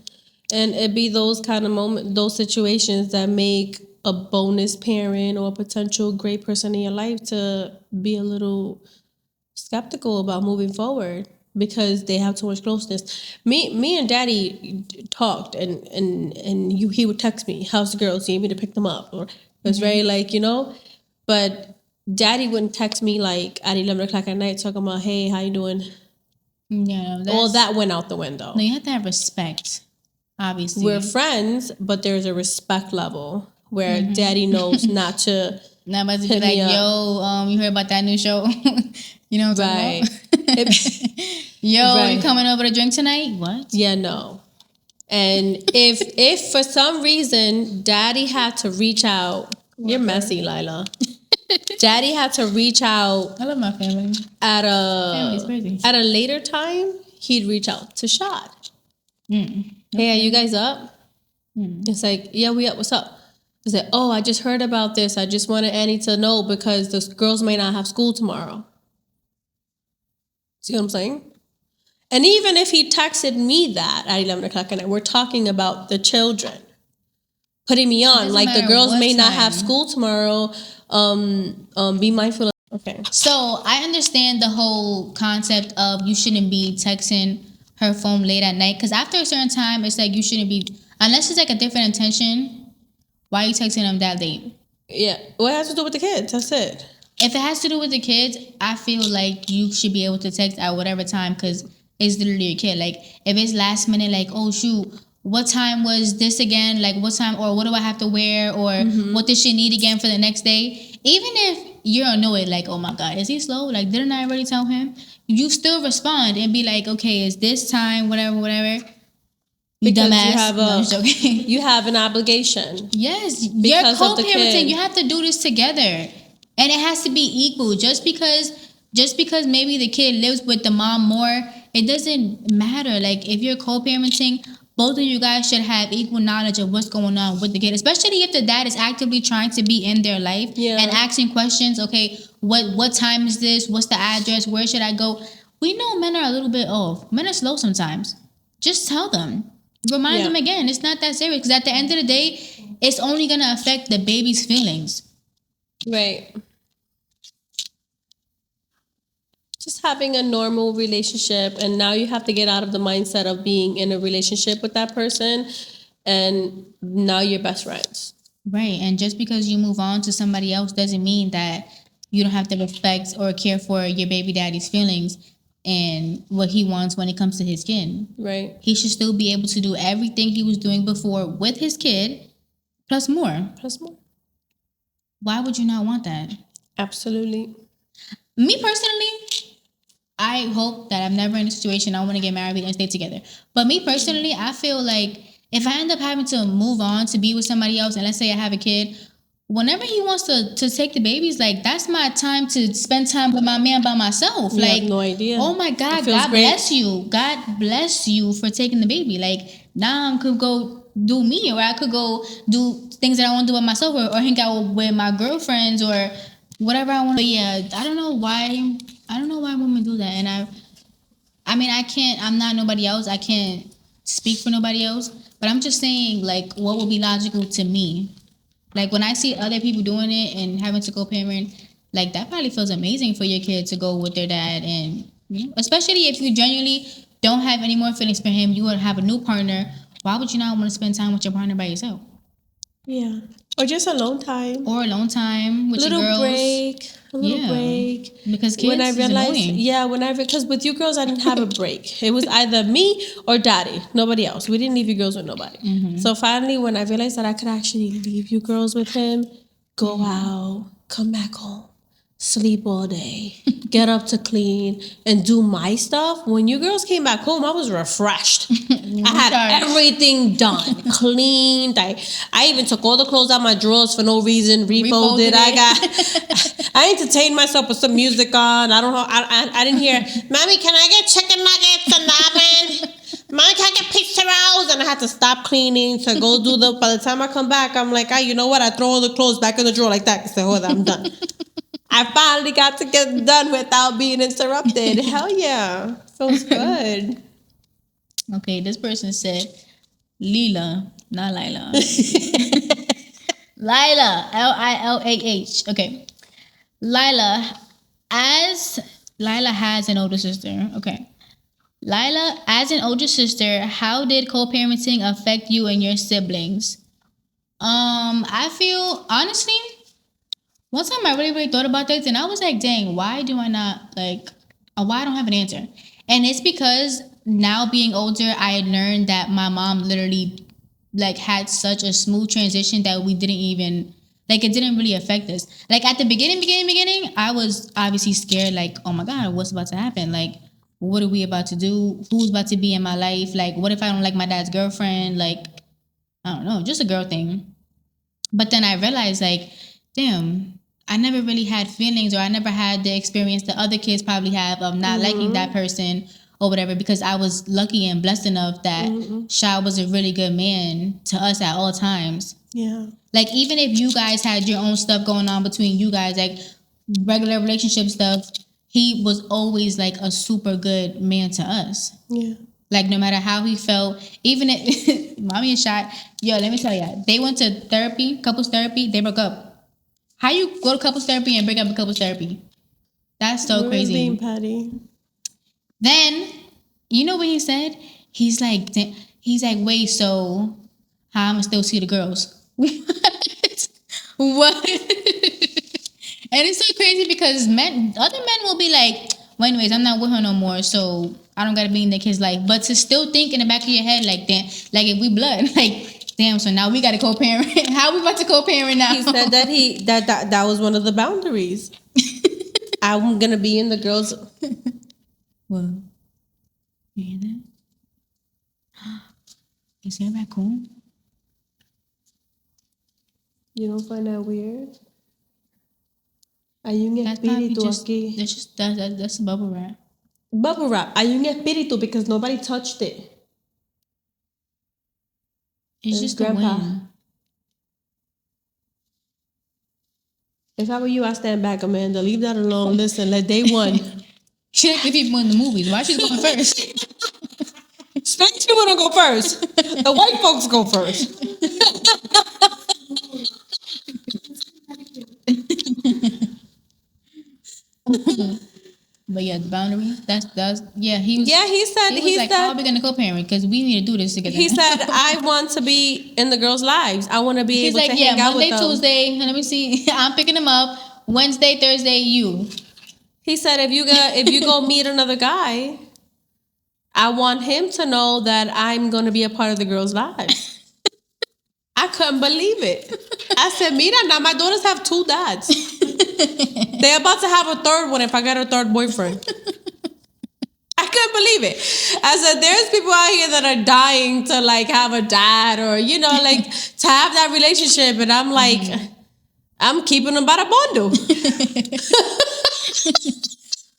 And it be those kind of moments, those situations that make a bonus parent or a potential great person in your life to be a little skeptical about moving forward because they have too much closeness. Me and Daddy talked, and he would text me, "How's the girls? You need me to pick them up?" Or it was very like, but Daddy wouldn't text me like at 11 o'clock at night talking about, "Hey, how you doing?" Yeah, all that went out the window. No, you have to have respect. Obviously, we're friends, but there's a respect level where Daddy knows not to. Not about to be like, yo, you heard about that new show? You know what I'm talking about? Yo, you coming over to drink tonight? What? Yeah, no. And if for some reason Daddy had to reach out, you're messy, Lilah. Daddy had to reach out. I love my family. At a later time, he'd reach out to Shad. Hey, are you guys up? It's like, yeah, we up. What's up? I said, oh, I just heard about this. I just wanted Annie to know because the girls may not have school tomorrow. See what I'm saying? And even if he texted me that at 11 o'clock at night, we're talking about the children. putting me on. doesn't Like the matter girls what may not time. have school tomorrow. Be mindful of. Okay. So I understand the whole concept of you shouldn't be texting her phone late at night, because after a certain time, it's like you shouldn't be, unless it's like a different intention. Why are you texting them that late? Yeah. What has to do with the kids? That's it. If it has to do with the kids, I feel like you should be able to text at whatever time, because it's literally your kid. Like if it's last minute, like, oh shoot, what time was this again? Like what time, or what do I have to wear, or what does she need again for the next day? Even if you're annoyed, like, oh my God, is he slow? Like, didn't I already tell him? You still respond and be like, okay, is this time, whatever. You Because dumbass. you have No, I'm joking. you have an obligation. Yes, Because you're of the co-parenting. kid. You have to do this together, and it has to be equal. Just because maybe the kid lives with the mom more, it doesn't matter. Like if you're co-parenting, both of you guys should have equal knowledge of what's going on with the kid, especially if the dad is actively trying to be in their life and asking questions. Okay, what time is this? What's the address? Where should I go? We know men are a little bit off. Men are slow sometimes. Just tell them. Remind them again. It's not that serious, because at the end of the day, it's only gonna affect the baby's feelings. Right. Just having a normal relationship, and now you have to get out of the mindset of being in a relationship with that person, and now you're best friends. Right, and just because you move on to somebody else doesn't mean that you don't have to respect or care for your baby daddy's feelings and what he wants when it comes to his kid. Right. He should still be able to do everything he was doing before with his kid, plus more. Plus more. Why would you not want that? Absolutely. Me personally, I hope that I'm never in a situation I want to get married and stay together. But me personally, I feel like if I end up having to move on to be with somebody else, and let's say I have a kid, whenever he wants to take the babies, like that's my time to spend time with my man by myself. You like have no idea. Oh my God, feels God great. bless you. God bless you for taking the baby. Like now I could go do me, or I could go do things that I want to do with myself, or hang out with my girlfriends or whatever I want. But yeah, I don't know why women do that. And I mean, I'm not nobody else. I can't speak for nobody else. But I'm just saying, like, what would be logical to me? Like, when I see other people doing it and having to co-parent, like, that probably feels amazing for your kid to go with their dad. And especially if you genuinely don't have any more feelings for him, you would have a new partner. Why would you not want to spend time with your partner by yourself? Yeah. Or just alone time. Or alone time with your girls. A little break. Because kids is annoying. Because with you girls, I didn't have a break. It was either me or daddy, nobody else. We didn't leave you girls with nobody. Mm-hmm. So finally, when I realized that I could actually leave you girls with him, go out, come back home, sleep all day, get up to clean, and do my stuff. When you girls came back home, I was refreshed. I had everything done, cleaned. I even took all the clothes out my drawers for no reason, refolded. I entertained myself with some music on. I don't know. I didn't hear, Mommy, can I get chicken nuggets and ramen? Mommy, can I get pizza rolls? And I had to stop cleaning to go do by the time I come back, I'm like, you know what? I throw all the clothes back in the drawer like that and say, hold on, I'm done. I finally got to get done without being interrupted. Hell yeah. Feels good. Okay, this person said, Lilah, not Lilah. Lilah, Lilah. Okay. Lilah has an older sister. Okay. Lilah, as an older sister, how did co-parenting affect you and your siblings? I feel, honestly, one time I really thought about this, and I was like, dang, why do I not, why I don't have an answer? And it's because now being older, I had learned that my mom literally, had such a smooth transition that we didn't even, it didn't really affect us. Like, at the beginning, I was obviously scared, oh my God, what's about to happen? What are we about to do? Who's about to be in my life? What if I don't like my dad's girlfriend? I don't know, just a girl thing. But then I realized, damn, I never really had feelings, or I never had the experience that other kids probably have of not liking that person or whatever, because I was lucky and blessed enough that Sha was a really good man to us at all times. Yeah. Even if you guys had your own stuff going on between you guys, regular relationship stuff, he was always a super good man to us. Yeah. Like no matter how he felt, even if mommy is shot. Yo, let me tell ya, they went to therapy, couples therapy. They broke up. How you go to couples therapy and break up in couples therapy? That's so We're crazy. being petty. Then, you know what he said? He's like, wait, so how I'ma still see the girls? What? And it's so crazy because other men will be like, well, anyways, I'm not with her no more, so I don't gotta be in the kid's life. But to still think in the back of your head, like, damn, like if we blood, like, damn, so now we gotta co-parent. How we about to co-parent now? He said that that was one of the boundaries. I'm gonna be in the girls. Well, you hear that? Is there a raccoon? You don't find that weird? Ayun yung That's probably espiritu just, aquí. that's a bubble wrap. Bubble wrap. Ayun yung espiritu because nobody touched it. It's just the Grandpa. wind. If I were you, I'd stand back, Amanda. Leave that alone. Listen, let day one. She like the people in the movies. Why she's going first? Spanish people don't go first. The white folks go first. But yeah, the boundary. That's yeah. He was. Yeah, he said He was like, how are we gonna co-parent? Because we need to do this together. he said I want to be in the girls' lives. I want to be He's able like, to yeah, hang out Monday, with them. Tuesday. Let me see. I'm picking him up. Wednesday, Thursday, you. He said if you go meet another guy, I want him to know that I'm going to be a part of the girls' lives. I couldn't believe it. I said, mira, now my daughters have 2 dads. They're about to have a third one if I got a third boyfriend. I couldn't believe it. I said, there's people out here that are dying to like have a dad or, you know, like to have that relationship. And I'm like, I'm keeping them by the bundle.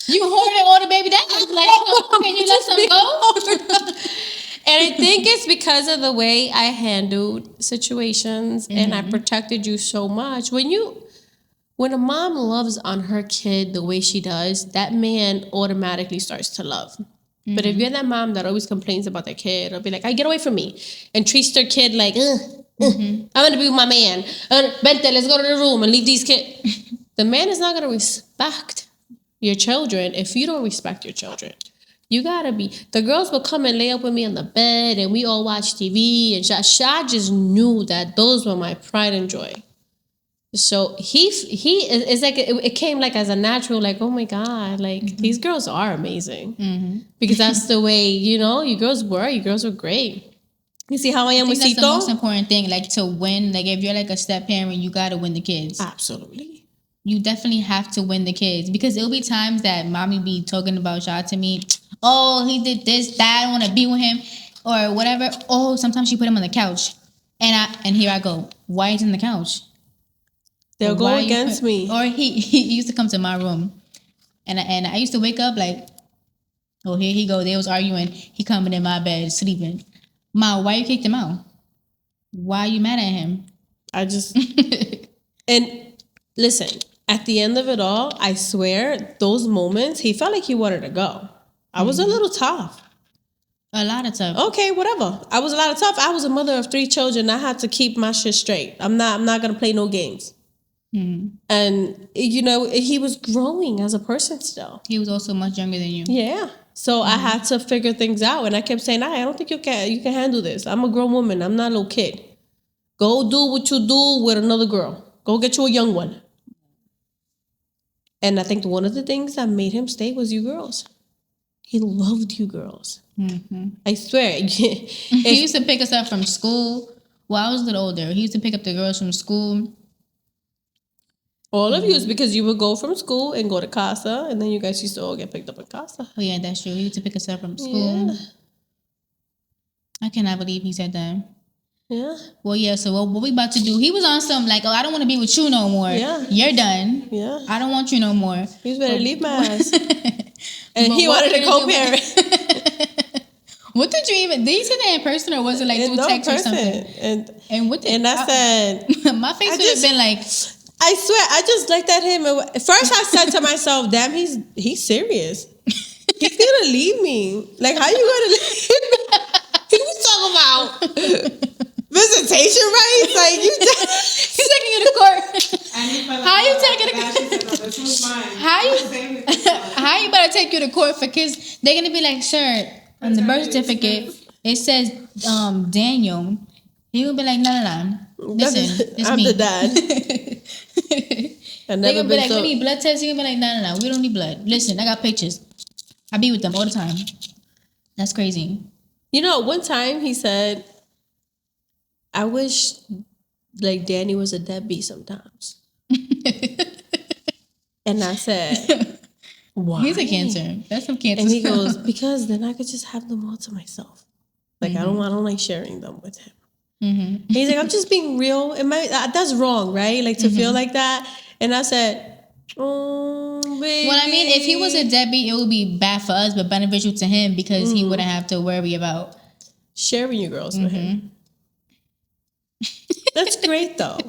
You hoarding all the baby dads. Like, can you let some go? And I think it's because of the way I handled situations and I protected you so much. When a mom loves on her kid the way she does, that man automatically starts to love. But if you're that mom that always complains about their kid or be like, get away from me, and treats their kid like, I'm going to be with my man. Vente, let's go to the room and leave these kids. The man is not going to respect your children if you don't respect your children. You gotta be. The girls would come and lay up with me on the bed and we all watch TV and Shah just knew that those were my pride and joy. So he is like, it came like as a natural, like, oh my God, like these girls are amazing. Because that's the way, you know, you girls were great. You see how I am with That's Cito? the most important thing, like to win. Like if you're like a step parent, you gotta win the kids. Absolutely. You definitely have to win the kids because it'll be times that mommy be talking about y'all to me. Oh, he did this, that. I don't want to be with him, or whatever. Oh, sometimes she put him on the couch, and here I go. Why is he on the couch? They'll go against me. Or he used to come to my room, and I used to wake up like, oh, here he go. They was arguing. He coming in my bed sleeping. Ma, why you kicked him out? Why you mad at him? I just and listen. At the end of it all, I swear, those moments, he felt like he wanted to go. I was a little tough. A lot of tough. Okay, whatever. I was a lot of tough. I was a mother of 3 children. I had to keep my shit straight. I'm not gonna play no games. And you know, he was growing as a person still. He was also much younger than you. Yeah. So I had to figure things out, and I kept saying, I don't think you can handle this. I'm a grown woman. I'm not a little kid. Go do what you do with another girl. Go get you a young one. And I think one of the things that made him stay was you girls. He loved you girls. I swear. He used to pick us up from school. Well, I was a little older. He used to pick up the girls from school. All of you is because you would go from school and go to casa, and then you guys used to all get picked up in casa. Oh, yeah, that's true. He used to pick us up from school. Yeah. I cannot believe he said that. Yeah. Well, yeah, so what we about to do, he was on some like, oh, I don't want to be with you no more. Yeah. You're done. Yeah. I don't want you no more. He was better leave my ass. And But he what wanted did to you do? co-parent. What did you even, did you say that in person or was it like through text or something? And what did I said, my face would have been like, I swear, I just looked at him. And first I said to myself, damn, he's serious. He's gonna leave me. Like, how you gonna leave me? He was talking about visitation rights. Like, He's taking you to court. And he fell How you apart taking after it? that. She said, no, this was mine. How I'm you- saving this one. How you better take you to court for kids? They're gonna be like, sir, on the birth certificate it says Daniel. He will be like, no. Listen, it's I'm me. the dad. I've They're never gonna be been like, so. we need blood tests. You're gonna be like, no, we don't need blood. Listen, I got pictures. I be with them all the time. That's crazy. You know, one time he said, "I wish like Danny was a deadbeat sometimes." And I said, "Why?" He's a Cancer. That's some Cancer. And he goes, "Because then I could just have them all to myself. Like I don't like sharing them with him." Mm-hmm. He's like, "I'm just being real. That's wrong, right? Like to feel like that." And I said, "Oh, baby." Well, I mean, if he was a deadbeat, it would be bad for us, but beneficial to him because he wouldn't have to worry about sharing your girls with him. That's great though.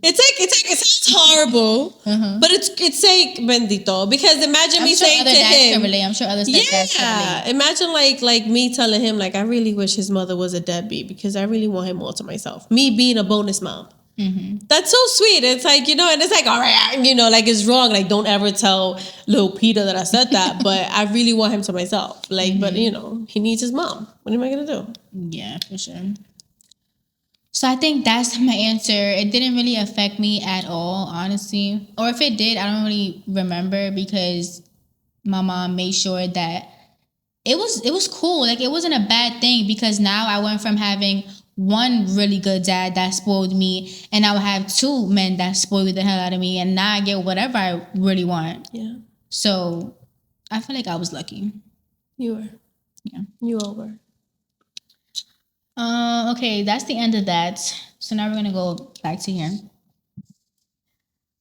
It's like it sounds horrible, but it's like bendito because imagine I'm me sure saying other to dads can him, relate. I'm sure other dads can relate. imagine like me telling him like I really wish his mother was a deadbeat because I really want him all to myself. Me being a bonus mom. That's so sweet. It's like, you know, and it's like, all right, you know, like it's wrong. Like, don't ever tell little Peter that I said that, but I really want him to myself. Like, but you know, he needs his mom. What am I gonna do? Yeah, for sure. So I think that's my answer. It didn't really affect me at all, honestly. Or if it did, I don't really remember because my mom made sure that it was cool. Like it wasn't a bad thing because now I went from having one really good dad that spoiled me and now I have two men that spoiled the hell out of me and now I get whatever I really want. Yeah, So I feel like I was lucky. you were. Yeah. You all were. Okay, that's the end of that. So now we're gonna go back to here.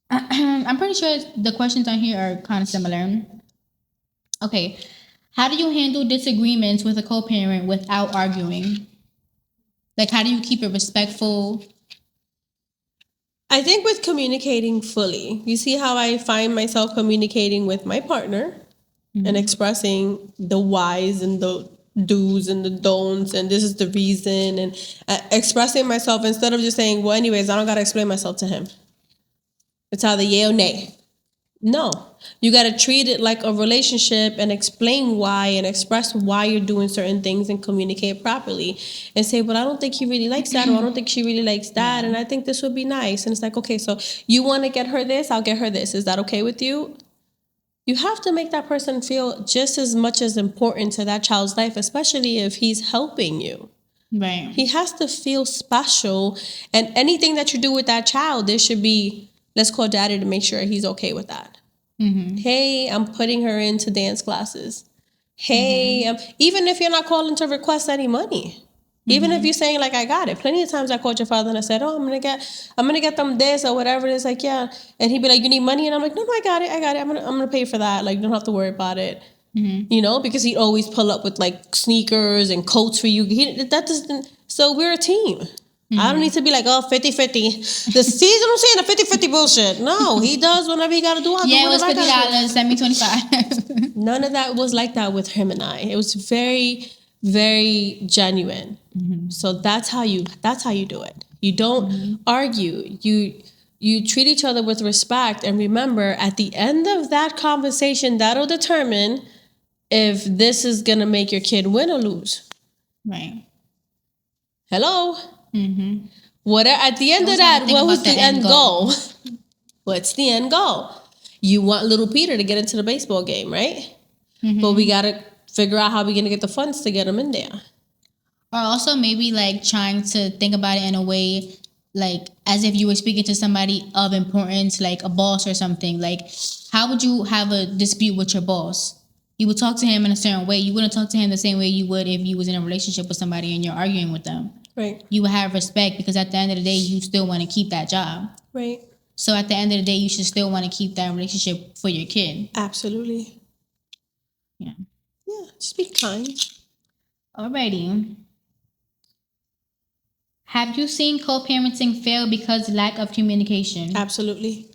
I'm pretty sure the questions on here are kind of similar. Okay, how do you handle disagreements with a co-parent without arguing? Like, how do you keep it respectful? I think with communicating fully, you see how I find myself communicating with my partner and expressing the whys and the do's and the don'ts, and this is the reason, and expressing myself instead of just saying, well, anyways, I don't got to explain myself to him. It's either yay or nay. No, you got to treat it like a relationship and explain why and express why you're doing certain things and communicate properly and say, but I don't think he really likes that, or I don't think she really likes that, and I think this would be nice. And it's like, okay, so you want to get her this, I'll get her this. Is that okay with you? You have to make that person feel just as much as important to that child's life, especially if he's helping you. Right. He has to feel special, and anything that you do with that child, there should be, let's call daddy to make sure he's okay with that. Hey, I'm putting her into dance classes. Hey, even if you're not calling to request any money, even if you're saying like I got it. Plenty of times I called your father and I said, oh, I'm gonna get them this or whatever it is. Like, yeah, and he'd be like, you need money, and I'm like, no, I got it. I'm gonna pay for that. Like, you don't have to worry about it. You know, because he'd always pull up with like sneakers and coats for you. That doesn't. So we're a team. I don't need to be like, oh, 50-50. The season I'm saying the 50-50 bullshit. No, he does whenever he got to do. Yeah, it was $50. Send me 25. None of that was like that with him and I. It was very, very genuine. So that's how you do it. You don't argue. You treat each other with respect, and remember, at the end of that conversation, that'll determine if this is gonna make your kid win or lose. Right. Hello. What at the end of Always that? gotta think What was about the the end end goal? What's the end goal? You want little Peter to get into the baseball game, right? But we gotta figure out how we're gonna get the funds to get him in there. Or also maybe like trying to think about it in a way like as if you were speaking to somebody of importance, like a boss or something. Like, how would you have a dispute with your boss? You would talk to him in a certain way. You wouldn't talk to him the same way you would if you was in a relationship with somebody and you're arguing with them. Right. You would have respect because at the end of the day, you still want to keep that job. Right. So at the end of the day, you should still want to keep that relationship for your kid. Absolutely. Yeah. Yeah. Just be kind. Alrighty. Have you seen co-parenting fail because lack of communication? Absolutely.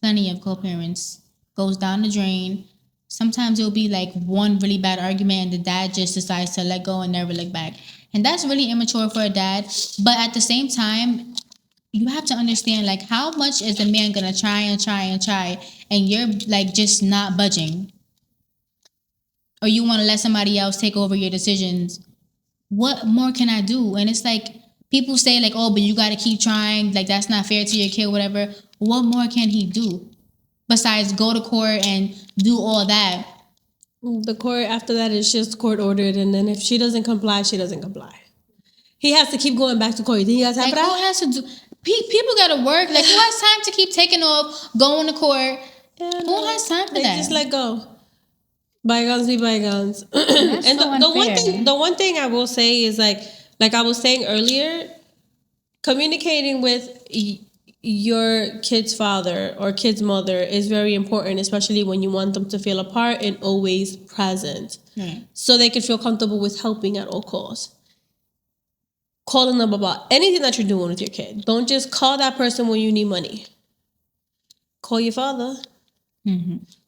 Plenty of co-parents goes down the drain sometimes it'll be like one really bad argument and the dad just decides to let go and never look back. And that's really immature for a dad. But at the same time, you have to understand like how much is a man gonna try and try and try and you're like just not budging. Or you wanna let somebody else take over your decisions. What more can I do? And it's like people say like, oh, but you gotta keep trying, like that's not fair to your kid, whatever. What more can he do? Besides go to court and do all that. The court after that is just court ordered, and then if she doesn't comply, she doesn't comply. He has to keep going back to court. You think he has time Like for who that? has to do? People gotta work. Like who has time to keep taking off, going to court? Yeah, Who has time for like, that? just let go. Bygones be bygones. That's And so unfair. the one thing I will say is like I was saying earlier, communicating with your kid's father or kid's mother is very important, especially when you want them to feel a part and always present, so they can feel comfortable with helping at all costs. Calling them about anything that you're doing with your kid. Don't just call that person when you need money. Call your father.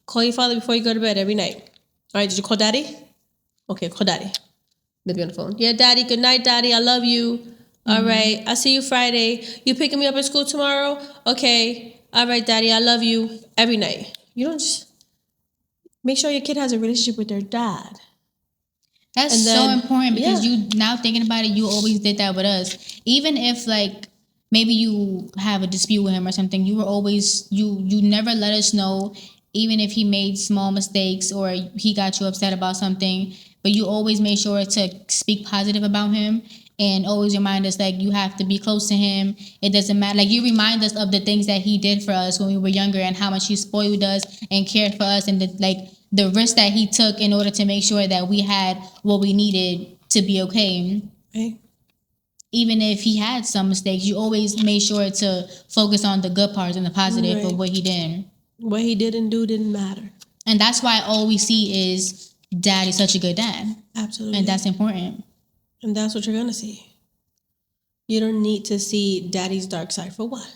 Call your father before you go to bed every night. All right, did you call daddy? Okay, call daddy. Maybe on the phone. Yeah, daddy, good night, daddy. I love you. All right, I'll see you Friday. You picking me up at school tomorrow? Okay. All right, daddy, I love you. Every night. You don't just... Make sure your kid has a relationship with their dad. That's And then- so important because yeah. you now thinking about it, you always did that with us. Even if like maybe you have a dispute with him or something, you were always you never let us know, even if he made small mistakes or he got you upset about something. But you always made sure to speak positive about him and always remind us like you have to be close to him. It doesn't matter. Like you remind us of the things that he did for us when we were younger and how much he spoiled us and cared for us and the risk that he took in order to make sure that we had what we needed to be okay. Right. Even if he had some mistakes, you always made sure to focus on the good parts and the positive Right. of what he did. What he didn't do didn't matter. And that's why all we see is dad is such a good dad. Absolutely. And that's important. And that's what you're going to see. You don't need to see daddy's dark side for what?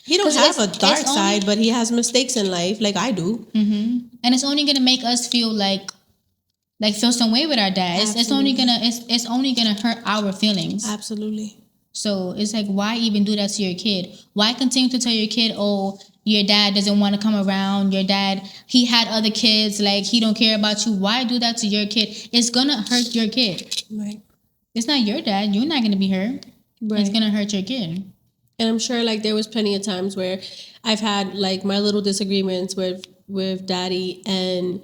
He don't 'Cause have a it's dark only- side, but he has mistakes in life like I do. And it's only gonna make us feel like feel some way with our dad. It's only gonna hurt our feelings. Absolutely. So it's like, why even do that to your kid? Why continue to tell your kid, oh, your dad doesn't want to come around. Your dad, he had other kids. Like, he don't care about you. Why do that to your kid? It's going to hurt your kid. Right. It's not your dad. You're not going to be hurt. Right. It's going to hurt your kid. And I'm sure like there was plenty of times where I've had like my little disagreements with daddy, and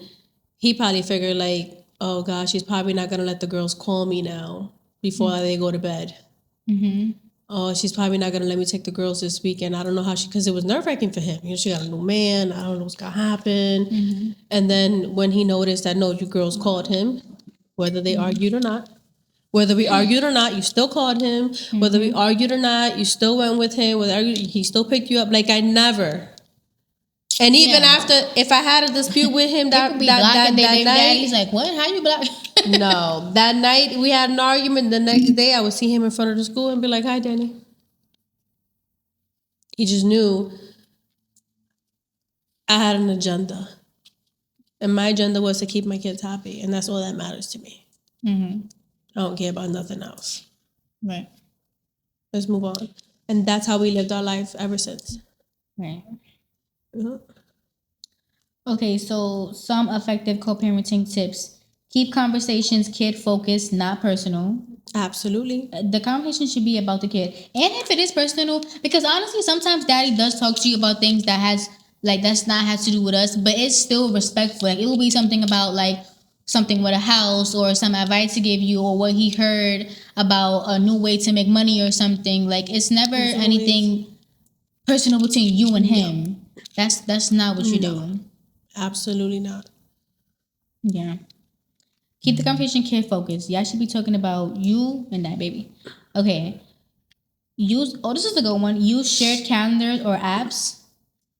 he probably figured like, oh gosh, she's probably not going to let the girls call me now before they go to bed. Oh, she's probably not gonna let me take the girls this weekend. I don't know how because it was nerve-wracking for him. You know, she got a new man. I don't know what's gonna happen. And then when he noticed that no, you girls called him, whether they argued or not, whether we argued or not, you still called him. Whether we argued or not, you still went with him. He still picked you up. Like I never. And even Yeah. after, if I had a dispute with him People be blocking their baby daddies. Like, what? How you block? No, that night we had an argument. The next day I would see him in front of the school and be like, hi, Danny. He just knew I had an agenda. And my agenda was to keep my kids happy. And that's all that matters to me. I don't care about nothing else. Right. Let's move on. And that's how we lived our life ever since. Right. Mhm. Okay, so some effective co-parenting tips. Keep conversations kid focused, not personal. Absolutely. The conversation should be about the kid. And if it is personal, because honestly, sometimes daddy does talk to you about things that that's not has to do with us, but it's still respectful. Like it will be something about like something with a house or some advice to give you or what he heard about a new way to make money or something. Like it's never anything personal between you and him. That's not what you do. Absolutely not. Yeah. Keep the conversation kid focused. Y'all should be talking about you and that baby. Okay. This is a good one. Use shared calendars or apps.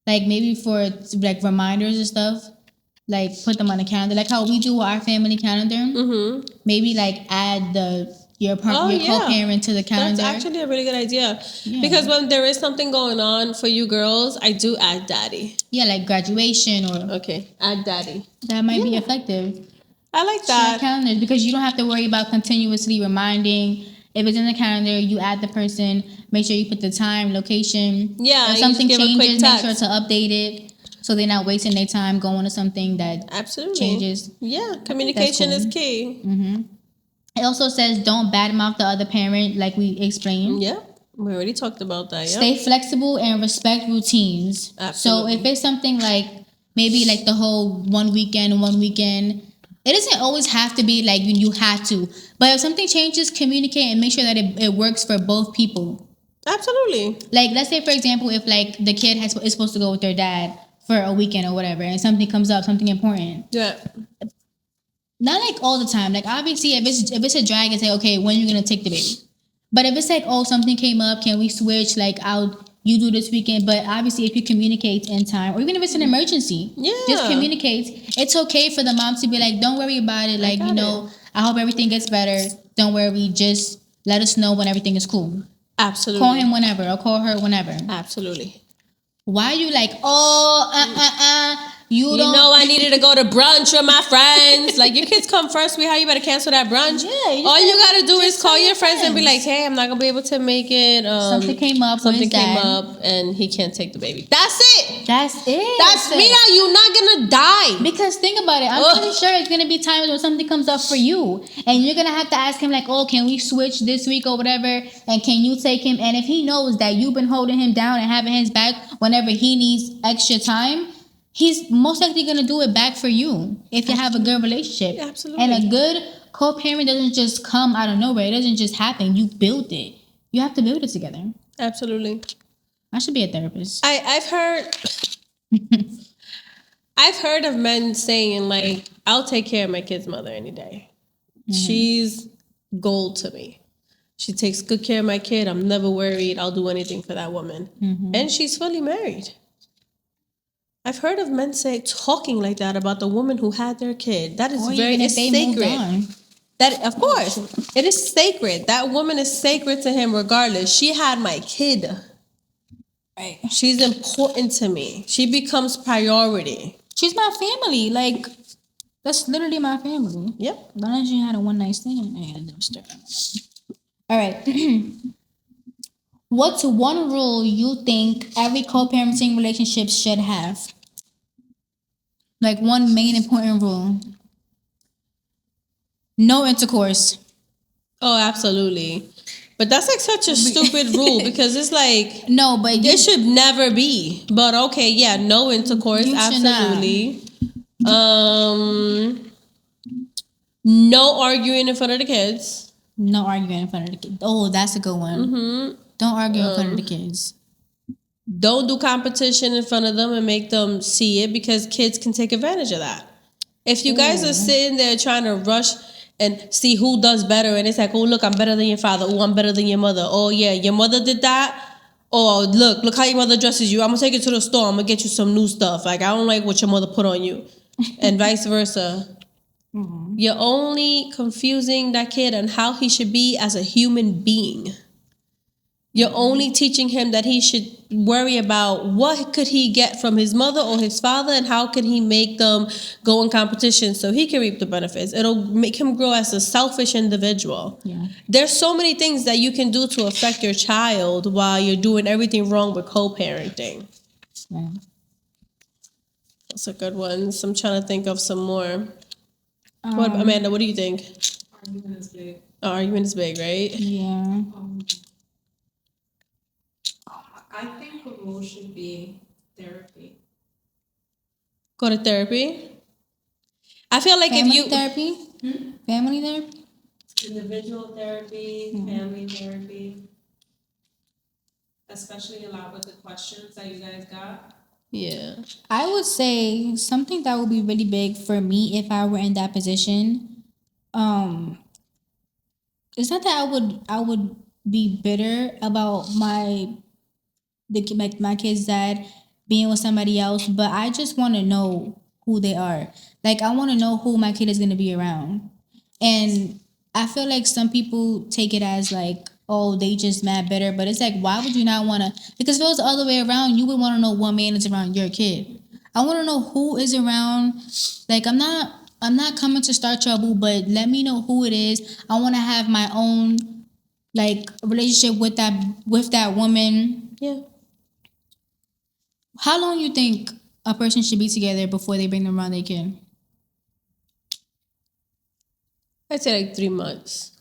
Like maybe for like reminders and stuff. Like put them on a calendar. Like how we do our family calendar. Maybe like add the your Oh, your yeah. co-parent to the calendar. That's actually a really good idea. Yeah. Because when there is something going on for you girls, I do add daddy. Yeah, like graduation or Okay, add daddy. that might be Yeah. effective. I like Share that. calendars because you don't have to worry about continuously reminding. If it's in the calendar, you add the person. Make sure you put the time, location. Yeah, If you something just give a quick changes, make sure text. to update it so they're not wasting their time going to something that Absolutely. changes. Yeah, communication cool. is key. It also says don't badmouth the other parent, like we explained. Yeah, we already talked about that. Yeah. Stay flexible and respect routines. Absolutely. So if it's something like maybe like the whole one weekend, it doesn't always have to be like you have to. But if something changes, communicate and make sure that it works for both people. Absolutely. Like let's say for example, if like the kid is supposed to go with their dad for a weekend or whatever, and something comes up, something important. Yeah. Not like all the time. Like obviously, if it's a drag, and say, okay, when are you gonna take the baby? But if it's like, oh, something came up, can we switch? Like, you do this weekend. But obviously, if you communicate in time, or even if it's an emergency, Yeah. just communicate. It's okay for the mom to be like, don't worry about it. Like, I hope everything gets better. Don't worry. Just let us know when everything is cool. Absolutely. Call him whenever or call her whenever. Absolutely. Why are you like, oh, you don't know I needed to go to brunch with my friends. Like, your kids come first, sweetheart. You better cancel that brunch. Yeah, All you gotta do is call tell your friends and be like, hey, I'm not gonna be able to make it. something came up. Something came dad. up and he can't take the baby. That's it. That's it. That's me. Now you're not gonna die. Because think about it, I'm pretty sure it's gonna be times when something comes up for you, and you're gonna have to ask him like, "Oh, can we switch this week or whatever?" And can you take him? And if he knows that you've been holding him down and having his back whenever he needs extra time, he's most likely gonna do it back for you if you have a good relationship. Absolutely. And a good co-parent doesn't just come out of nowhere. It doesn't just happen. You build it. You have to build it together. Absolutely. I should be a therapist. I've heard of men saying like, I'll take care of my kid's mother any day. She's gold to me. She takes good care of my kid. I'm never worried. I'll do anything for that woman. And she's fully married. I've heard of men talking like that about the woman who had their kid. That is it's sacred. That, of course, it is sacred. That woman is sacred to him regardless. She had my kid. Right. She's important to me. She becomes priority. She's my family. Like, that's literally my family. Yep. Unless you had a one night stand. I never start. All right. What's one rule you think every co-parenting relationship should have? Like one main important rule. No intercourse. Oh, absolutely. But that's like such a stupid rule because it's like No, but it should never be. But okay, yeah, no intercourse, You should absolutely. No arguing in front of the kids. no arguing in front of the kids. Oh, that's a good one. Don't argue in front of the kids. Don't do competition in front of them and make them see it because kids can take advantage of that. If you guys are sitting there trying to rush and see who does better, and it's like, oh, look, I'm better than your father. Oh, I'm better than your mother. Oh, yeah, your mother did that. Oh, look how your mother dresses you. I'm going to take you to the store. I'm going to get you some new stuff. Like, I don't like what your mother put on you. And vice versa. You're only confusing that kid on how he should be as a human being. You're only teaching him that he should worry about what could he get from his mother or his father and how can he make them go in competition so he can reap the benefits. It'll make him grow as a selfish individual. Yeah. There's so many things that you can do to affect your child while you're doing everything wrong with co-parenting. Yeah. That's a good one. So I'm trying to think of some more. What, Amanda, what do you think? Argument is big. Oh, argument is big, right? Yeah. I think a rule should be therapy. Go to therapy. I feel like Family if you therapy? Family therapy? Individual therapy, family therapy. Especially a lot with the questions that you guys got. Yeah. I would say something that would be really big for me if I were in that position. It's not that I would be bitter about my kid's dad being with somebody else, but I just want to know who they are. Like I want to know who my kid is going to be around, and I feel like some people take it as like, oh, they just mad bitter, but it's like, why would you not want to? Because if it was the other way around, you would want to know what man is around your kid. I want to know who is around. Like, I'm not coming to start trouble, but let me know who it is. I want to have my own like relationship with that woman. Yeah. How long you think a person should be together before they bring them around their kid? I'd say like 3 months.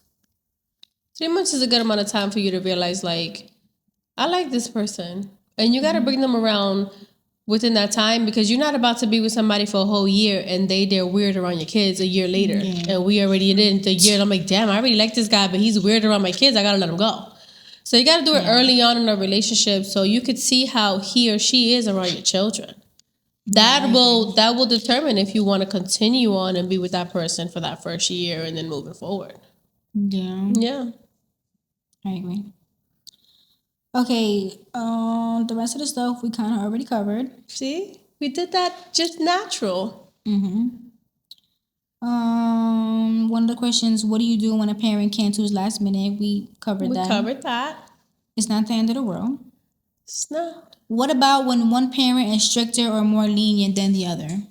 3 months is a good amount of time for you to realize, like, I like this person. And you got to bring them around within that time, because you're not about to be with somebody for a whole year and they're weird around your kids a year later. Yeah. And we already did the year. And I'm like, damn, I really like this guy, but he's weird around my kids. I got to let him go. So you got to do it early on in a relationship so you could see how he or she is around your children. That will determine if you want to continue on and be with that person for that first year and then moving forward. Yeah, Yeah. I agree. Okay, the rest of the stuff we kind of already covered. See? We did that just natural. One of the questions: what do you do when a parent cancels last minute? We covered We that. covered that. It's not the end of the world. It's not. What about when one parent is stricter or more lenient than the other?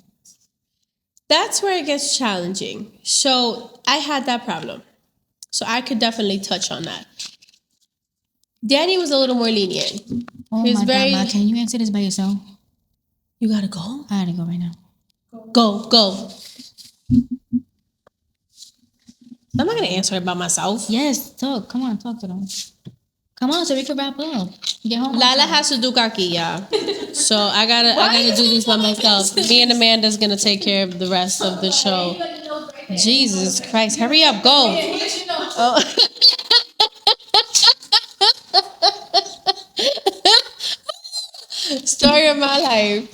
That's where it gets challenging. So I had that problem. So I could definitely touch on that. Danny was a little more lenient. Oh He's my very- God, Ma, can you answer this by yourself? You gotta go? I gotta go right now. Go. I'm not gonna answer it by myself. Yes, talk. Come on, talk to them. Come on, so we can wrap up. Get home. Lilah has to do kaki, y'all. So I gotta do this by myself. Me and Amanda's gonna take care of the rest of the show. Jesus Christ, hurry up, go. Oh. Story of my life.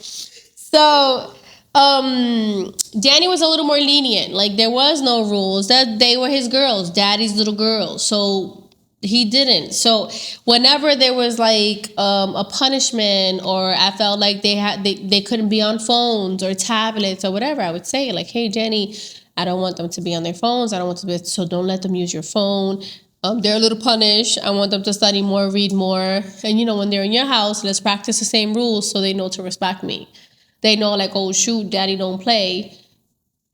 So, Danny was a little more lenient. Like, there was no rules. That they were his girls, daddy's little girls. So he didn't. So whenever there was like a punishment, or I felt like they couldn't be on phones or tablets or whatever, I would say like, hey, Danny, I don't want them to be on their phones. I don't want to be, so don't let them use your phone. They're a little punished. I want them to study more, read more. And, when they're in your house, let's practice the same rules so they know to respect me. They know, like, oh, shoot, daddy don't play.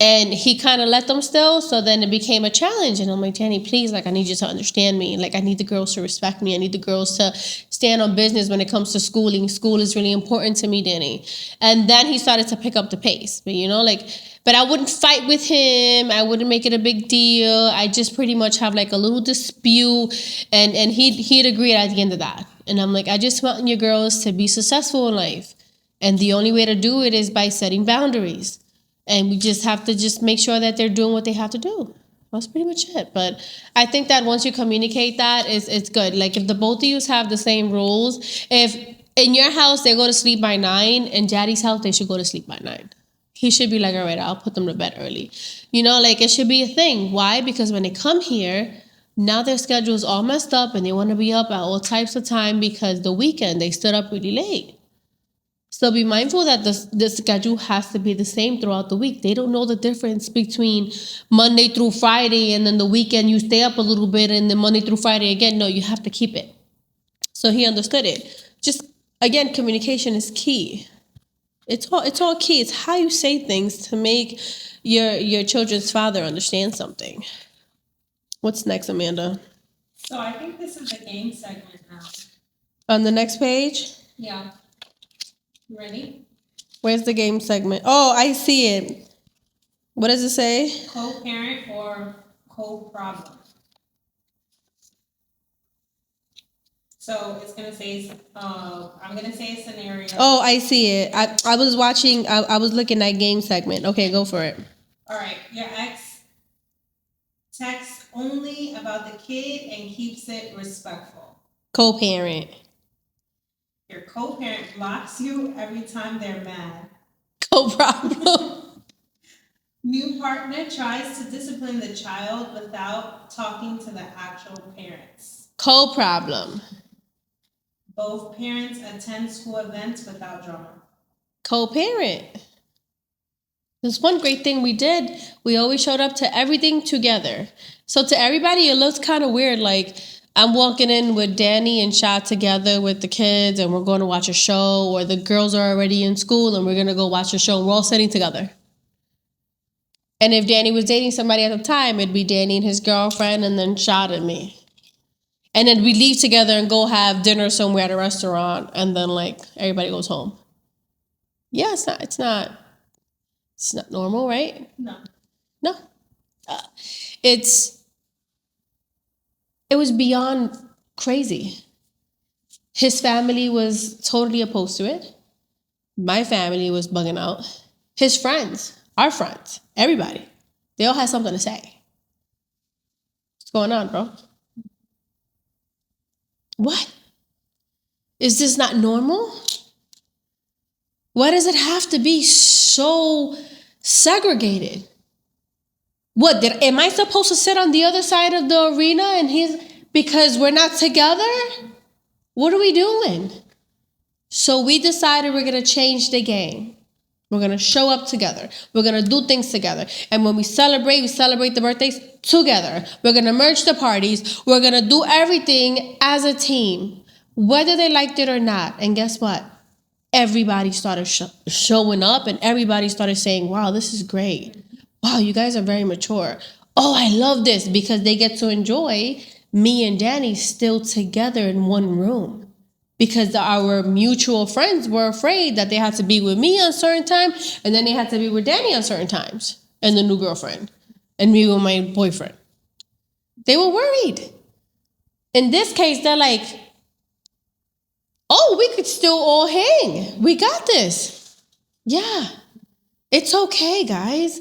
And he kind of let them still. So then it became a challenge. And I'm like, Danny, please, like, I need you to understand me. Like, I need the girls to respect me. I need the girls to stand on business when it comes to schooling. School is really important to me, Danny. And then he started to pick up the pace. But, but I wouldn't fight with him. I wouldn't make it a big deal. I just pretty much have like a little dispute. And he'd agree at the end of that. And I'm like, I just want your girls to be successful in life. And the only way to do it is by setting boundaries. And we just have to just make sure that they're doing what they have to do. That's pretty much it. But I think that once you communicate that, it's good. Like, if the both of you have the same rules, if in your house they go to sleep by 9, in daddy's house they should go to sleep by 9. He should be like, all right, I'll put them to bed early. Like, it should be a thing. Why? Because when they come here, now their schedule's all messed up and they want to be up at all types of time because the weekend they stood up really late. So be mindful that the schedule has to be the same throughout the week. They don't know the difference between Monday through Friday and then the weekend you stay up a little bit and then Monday through Friday again. No, you have to keep it. So he understood it. Just, again, communication is key. It's all key. It's how you say things to make your children's father understand something. What's next, Amanda? So I think this is the game segment now. On the next page? Yeah. You ready? Where's the game segment? Oh, I see it. What does it say? Co-parent or co-problem. So it's gonna say, I'm gonna say a scenario. Oh, I see it. I was watching. I was looking at game segment. Okay, go for it. All right, your ex texts only about the kid and keeps it respectful. Co-parent. Your co-parent blocks you every time they're mad. Co-problem. New partner tries to discipline the child without talking to the actual parents. Co-problem. Both parents attend school events without drama. Co-parent. There's one great thing we did. We always showed up to everything together. So to everybody, it looks kind of weird. Like I'm walking in with Danny and Shad together with the kids, and we're going to watch a show, or the girls are already in school and we're going to go watch a show. We're all sitting together. And if Danny was dating somebody at the time, it'd be Danny and his girlfriend and then Shad and me. And then we leave together and go have dinner somewhere at a restaurant, and then like everybody goes home. Yeah, it's not normal, right? No. No. It was beyond crazy. His family was totally opposed to it. My family was bugging out. His friends, our friends, everybody, they all had something to say. What's going on, bro? What? Is this not normal? Why does it have to be so segregated? Am I supposed to sit on the other side of the arena and because we're not together? What are we doing? So we decided we're going to change the game. We're going to show up together. We're going to do things together. And when we celebrate the birthdays together. We're going to merge the parties. We're going to do everything as a team, whether they liked it or not. And guess what? Everybody started showing up, and everybody started saying, wow, this is great. Wow, you guys are very mature. Oh, I love this, because they get to enjoy me and Danny still together in one room. Because our mutual friends were afraid that they had to be with me on certain time, and then they had to be with Danny on certain times, and the new girlfriend, and me with my boyfriend. They were worried. In this case, they're like, oh, we could still all hang. We got this. Yeah. It's okay, guys.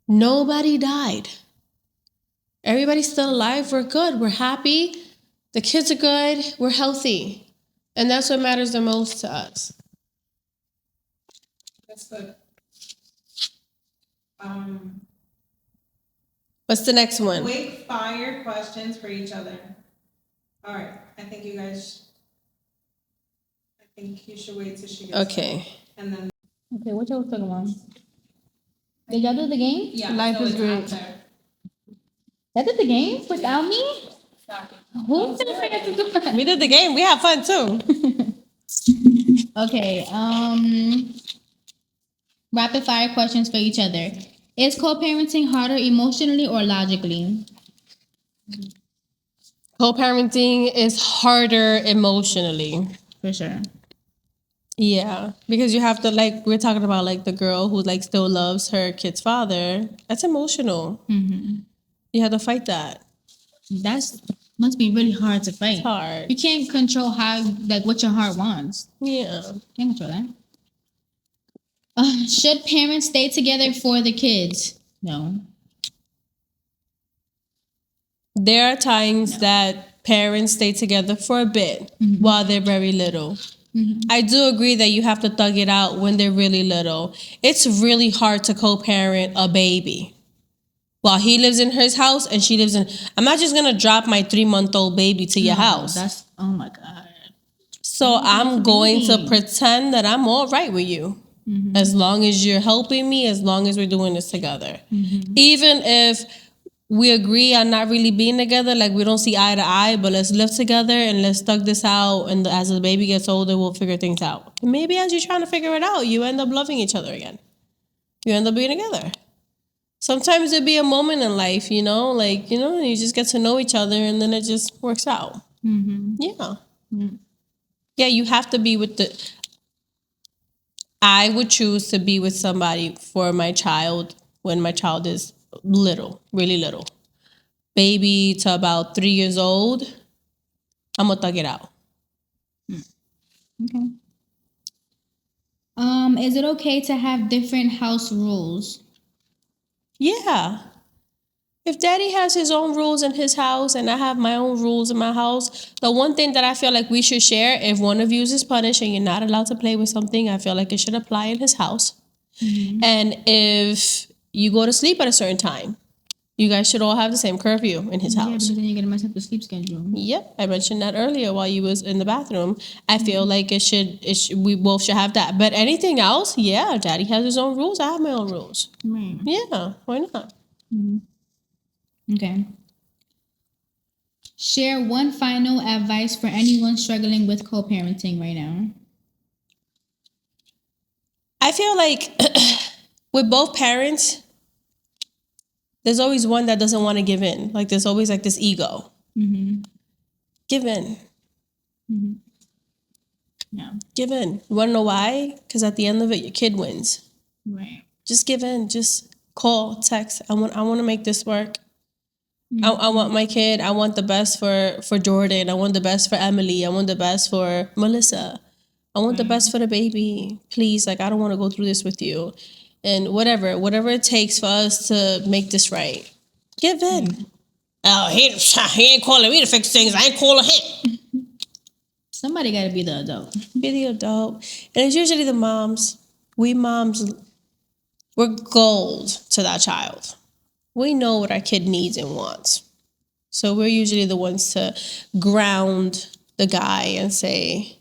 Nobody died. Everybody's still alive. We're good. We're happy. The kids are good. We're healthy. And that's what matters the most to us. That's good. What's the next one? Quick fire questions for each other. All right. I think you should wait till she gets Okay. done. And then. Okay, what y'all was talking about? Did y'all do the game? Yeah. Life so is it's great. after. Y'all did the game without me? Who's gonna forget to do that? We did the game. We had fun too. Okay, rapid fire questions for each other. Is co-parenting harder emotionally or logically? Co-parenting is harder emotionally. For sure. Yeah, because you have to, like, we're talking about, like, the girl who, like, still loves her kid's father. That's emotional. Mm-hmm. You have to fight that. That's must be really hard to fight. It's hard. You can't control what your heart wants. Yeah. Can't control that. Should parents stay together for the kids? No. There are times that parents stay together for a bit while they're very little. Mm-hmm. I do agree that you have to thug it out when they're really little. It's really hard to co-parent a baby. While he lives in his house and she lives in... I'm not just going to drop my 3-month-old baby to your house. Oh my God. So I'm going to pretend that I'm all right with you. Mm-hmm. As long as you're helping me, as long as we're doing this together. Mm-hmm. Even if we agree on not really being together, like we don't see eye to eye, but let's live together and let's thug this out. And as the baby gets older, we'll figure things out. And maybe as you're trying to figure it out, you end up loving each other again. You end up being together. Sometimes there'll be a moment in life, you just get to know each other and then it just works out. Mm-hmm. Yeah. Mm-hmm. Yeah, you have to be with I would choose to be with somebody for my child when my child is little, really little. Baby to about 3 years old, I'm going to thug it out. Okay. Is it okay to have different house rules? Yeah. If daddy has his own rules in his house and I have my own rules in my house, the one thing that I feel like we should share, if one of you is punished and you're not allowed to play with something, I feel like it should apply in his house. Mm-hmm. And if you go to sleep at a certain time You guys should all have the same curfew in his Yeah, house. because then you're gonna mess up the sleep schedule. Yep, I mentioned that earlier while you was in the bathroom. I feel like it should. We both should have that. But anything else, yeah, Daddy has his own rules. I have my own rules. Right. Yeah, why not? Okay. Share one final advice for anyone struggling with co-parenting right now. I feel like with both parents, there's always one that doesn't want to give in. Like there's always like this ego. Give in. Yeah. Give in. You want to know why? Because at the end of it, your kid wins. Right. Just give in. Just call, text. I want to make this work. I want my kid. I want the best for Jordan. I want the best for Emily. I want the best for Melissa. I want the best for the baby. Please, like I don't want to go through this with you. And whatever it takes for us to make this right. Give in. Oh, he ain't calling me to fix things. I ain't calling him. Somebody got to be the adult. Be the adult. And it's usually the moms. We moms, we're gold to that child. We know what our kid needs and wants. So we're usually the ones to ground the guy and say,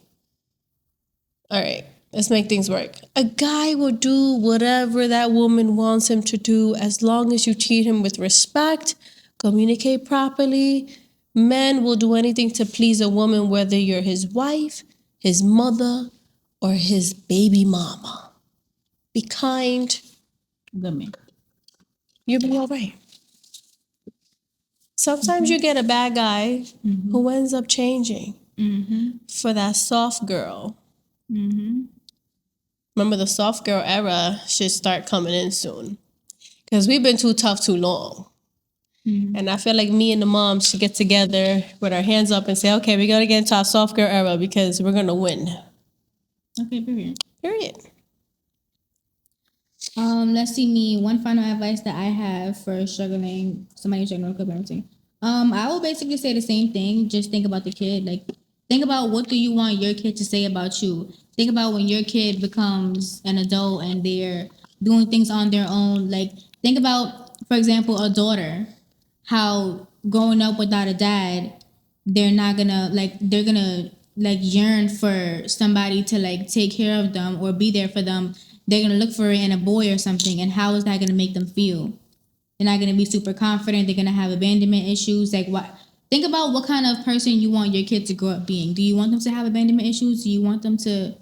all right, let's make things work. A guy will do whatever that woman wants him to do as long as you treat him with respect, communicate properly. Men will do anything to please a woman, whether you're his wife, his mother, or his baby mama. Be kind. Good man. You'll be all right. Sometimes you get a bad guy who ends up changing for that soft girl. Remember, the soft girl era should start coming in soon. Because we've been too tough too long. And I feel like me and the moms should get together with our hands up and say, okay, we got to get into our soft girl era because we're going to win. Okay, period. Period. Let's see me. One final advice that I have for somebody struggling with co-parenting. I will basically say the same thing. Just think about the kid. Like, think about what do you want your kid to say about you. Think about when your kid becomes an adult and they're doing things on their own. Like, think about, for example, a daughter. How growing up without a dad, they're gonna yearn for somebody to like take care of them or be there for them. They're gonna look for it in a boy or something, and how is that gonna make them feel? They're not gonna be super confident. They're gonna have abandonment issues. Like, what? Think about what kind of person you want your kid to grow up being. Do you want them to have abandonment issues? Do you want them to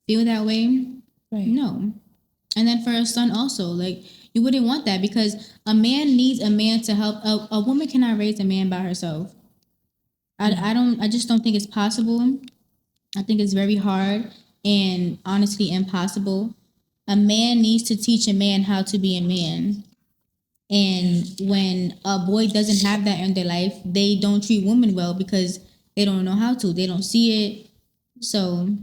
feel that way? Right. No. And then for a son also, like, you wouldn't want that because a man needs a man to help. A woman cannot raise a man by herself. I just don't think it's possible. I think it's very hard and honestly impossible. A man needs to teach a man how to be a man. And when a boy doesn't have that in their life, they don't treat women well because they don't know how to. They don't see it. So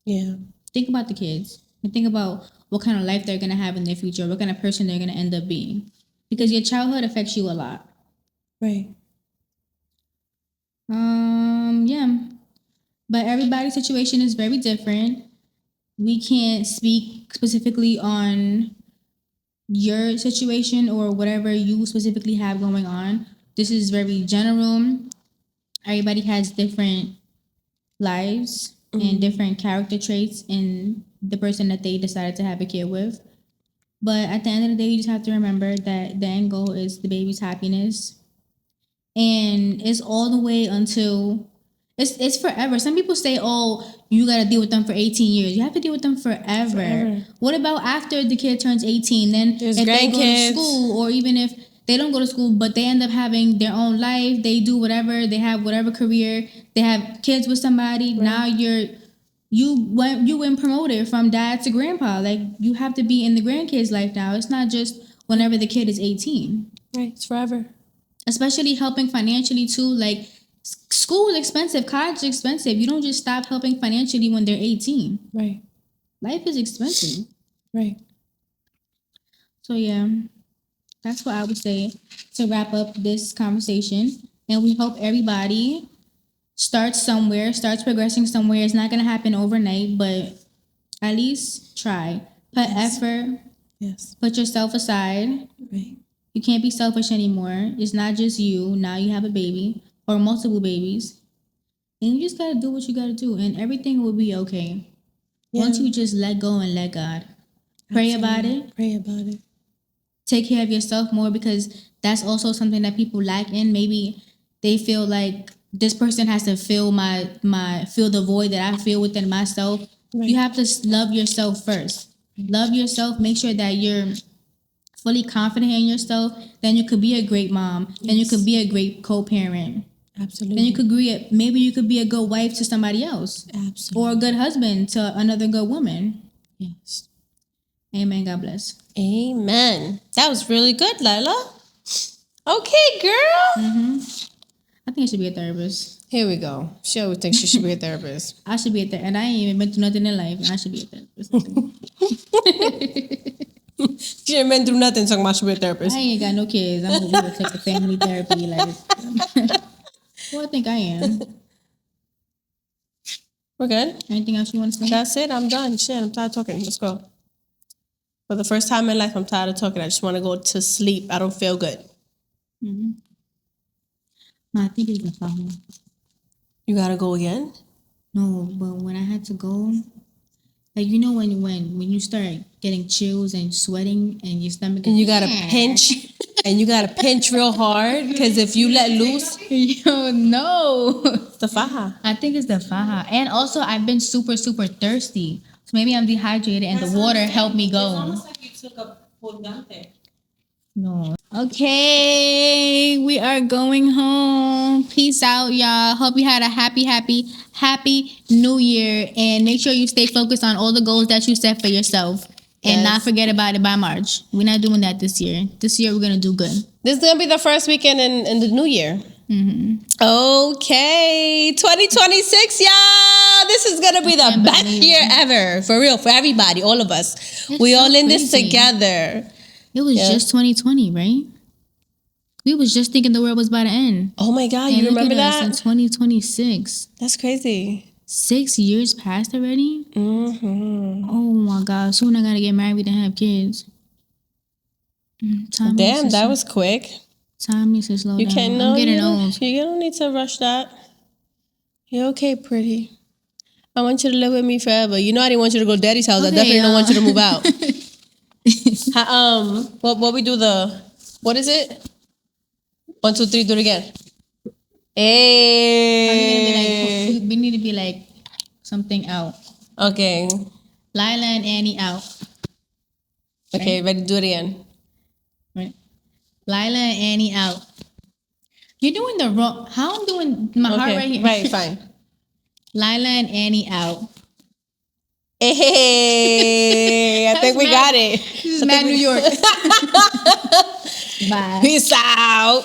Yeah. think about the kids and think about what kind of life they're going to have in their future, what kind of person they're going to end up being. Because your childhood affects you a lot. Right. Yeah. But everybody's situation is very different. We can't speak specifically on your situation or whatever you specifically have going on. This is very general. Everybody has different lives and different character traits in the person that they decided to have a kid with. But at the end of the day, you just have to remember that the end goal is the baby's happiness. And it's all the way until it's forever. Some people say, oh, you got to deal with them for 18 years. You have to deal with them forever. What about after the kid turns 18? Then There's if they go to grandkids. school, or even if they don't go to school, but they end up having their own life, they do whatever, they have whatever career, they have kids with somebody. Right. Now you went promoted from dad to grandpa. Like, you have to be in the grandkids' life now. It's not just whenever the kid is 18. Right. It's forever. Especially helping financially too. Like, school is expensive, college is expensive. You don't just stop helping financially when they're 18. Right. Life is expensive. Right. So yeah, that's what I would say to wrap up this conversation. And we hope everybody starts progressing somewhere. It's not going to happen overnight, but at least try. Put effort. Yes. Put yourself aside. Right. You can't be selfish anymore. It's not just you. Now you have a baby or multiple babies. And you just gotta do what you gotta do, and everything will be okay. Once you just let go and let God. Pray about it. Pray about it. Take care of yourself more, because that's also something that people lack in. Maybe they feel like this person has to fill fill the void that I feel within myself. Right. You have to love yourself first. Love yourself. Make sure that you're fully confident in yourself. Then you could be a great mom. Then you could be a great co-parent. Absolutely. Then you could maybe you could be a good wife to somebody else. Absolutely. Or a good husband to another good woman. Yes. Amen. God bless. Amen. That was really good, Lilah. Okay, girl. I think I should be a therapist. Here we go. She always thinks she should be a therapist. I should be a therapist. And I ain't even been through nothing in life. I should be a therapist. She ain't been through nothing talking about she be a therapist. I ain't got no kids. I'm gonna take a family therapy. Like, well, I think I am. We're good. Anything else you want to say? That's it. I'm done. Shit, I'm tired of talking. Let's go. For the first time in life, I'm tired of talking. I just want to go to sleep. I don't feel good. No, I think it's the following. You gotta go again? No, but when I had to go, like, you know when you start getting chills and sweating and your stomach, And you gotta pinch. And you gotta pinch real hard. Because if you let loose, Yo, no. it's the faja. I think it's the faja. And also, I've been super, super thirsty. So maybe I'm dehydrated and That's the water what I'm helped me saying. go. It's almost like you took a purgante. No. Okay, we are going home. Peace out, y'all. Hope you had a happy new year. And make sure you stay focused on all the goals that you set for yourself. And Yes. not forget about it by March. We're not doing that this year. This year, we're going to do good. This is gonna be the first weekend in the new year. Okay, 2026, y'all. This is gonna be the can't best believe year it. ever, for real, for everybody, all of us. It's We so all in this crazy. together. It was Yeah. just 2020, right? We was just thinking the world was about to end. Oh my God, And you look remember at us in that? 2026. That's crazy. 6 years passed already? Mm-hmm. Oh my God. Soon I gotta get married and have kids. Time Damn, needs to that was quick. Time needs to slow You down. can't I'm know. getting You old. don't need to rush that. You're okay, pretty. I want you to live with me forever. You know I didn't want you to go to daddy's house. I Okay, definitely don't want you to y'all. move out. What we do what is it? 1, 2, 3, do it again. Hey. We need to be like something out. Okay. Lilah and Annie out. Okay, ready, do it again. Right. Lilah and Annie out. You're doing the wrong. How I'm doing my heart right here. Right, fine. Lilah and Annie out. Hey, I think we mad- got it. This is Mad New York. Bye. Peace out.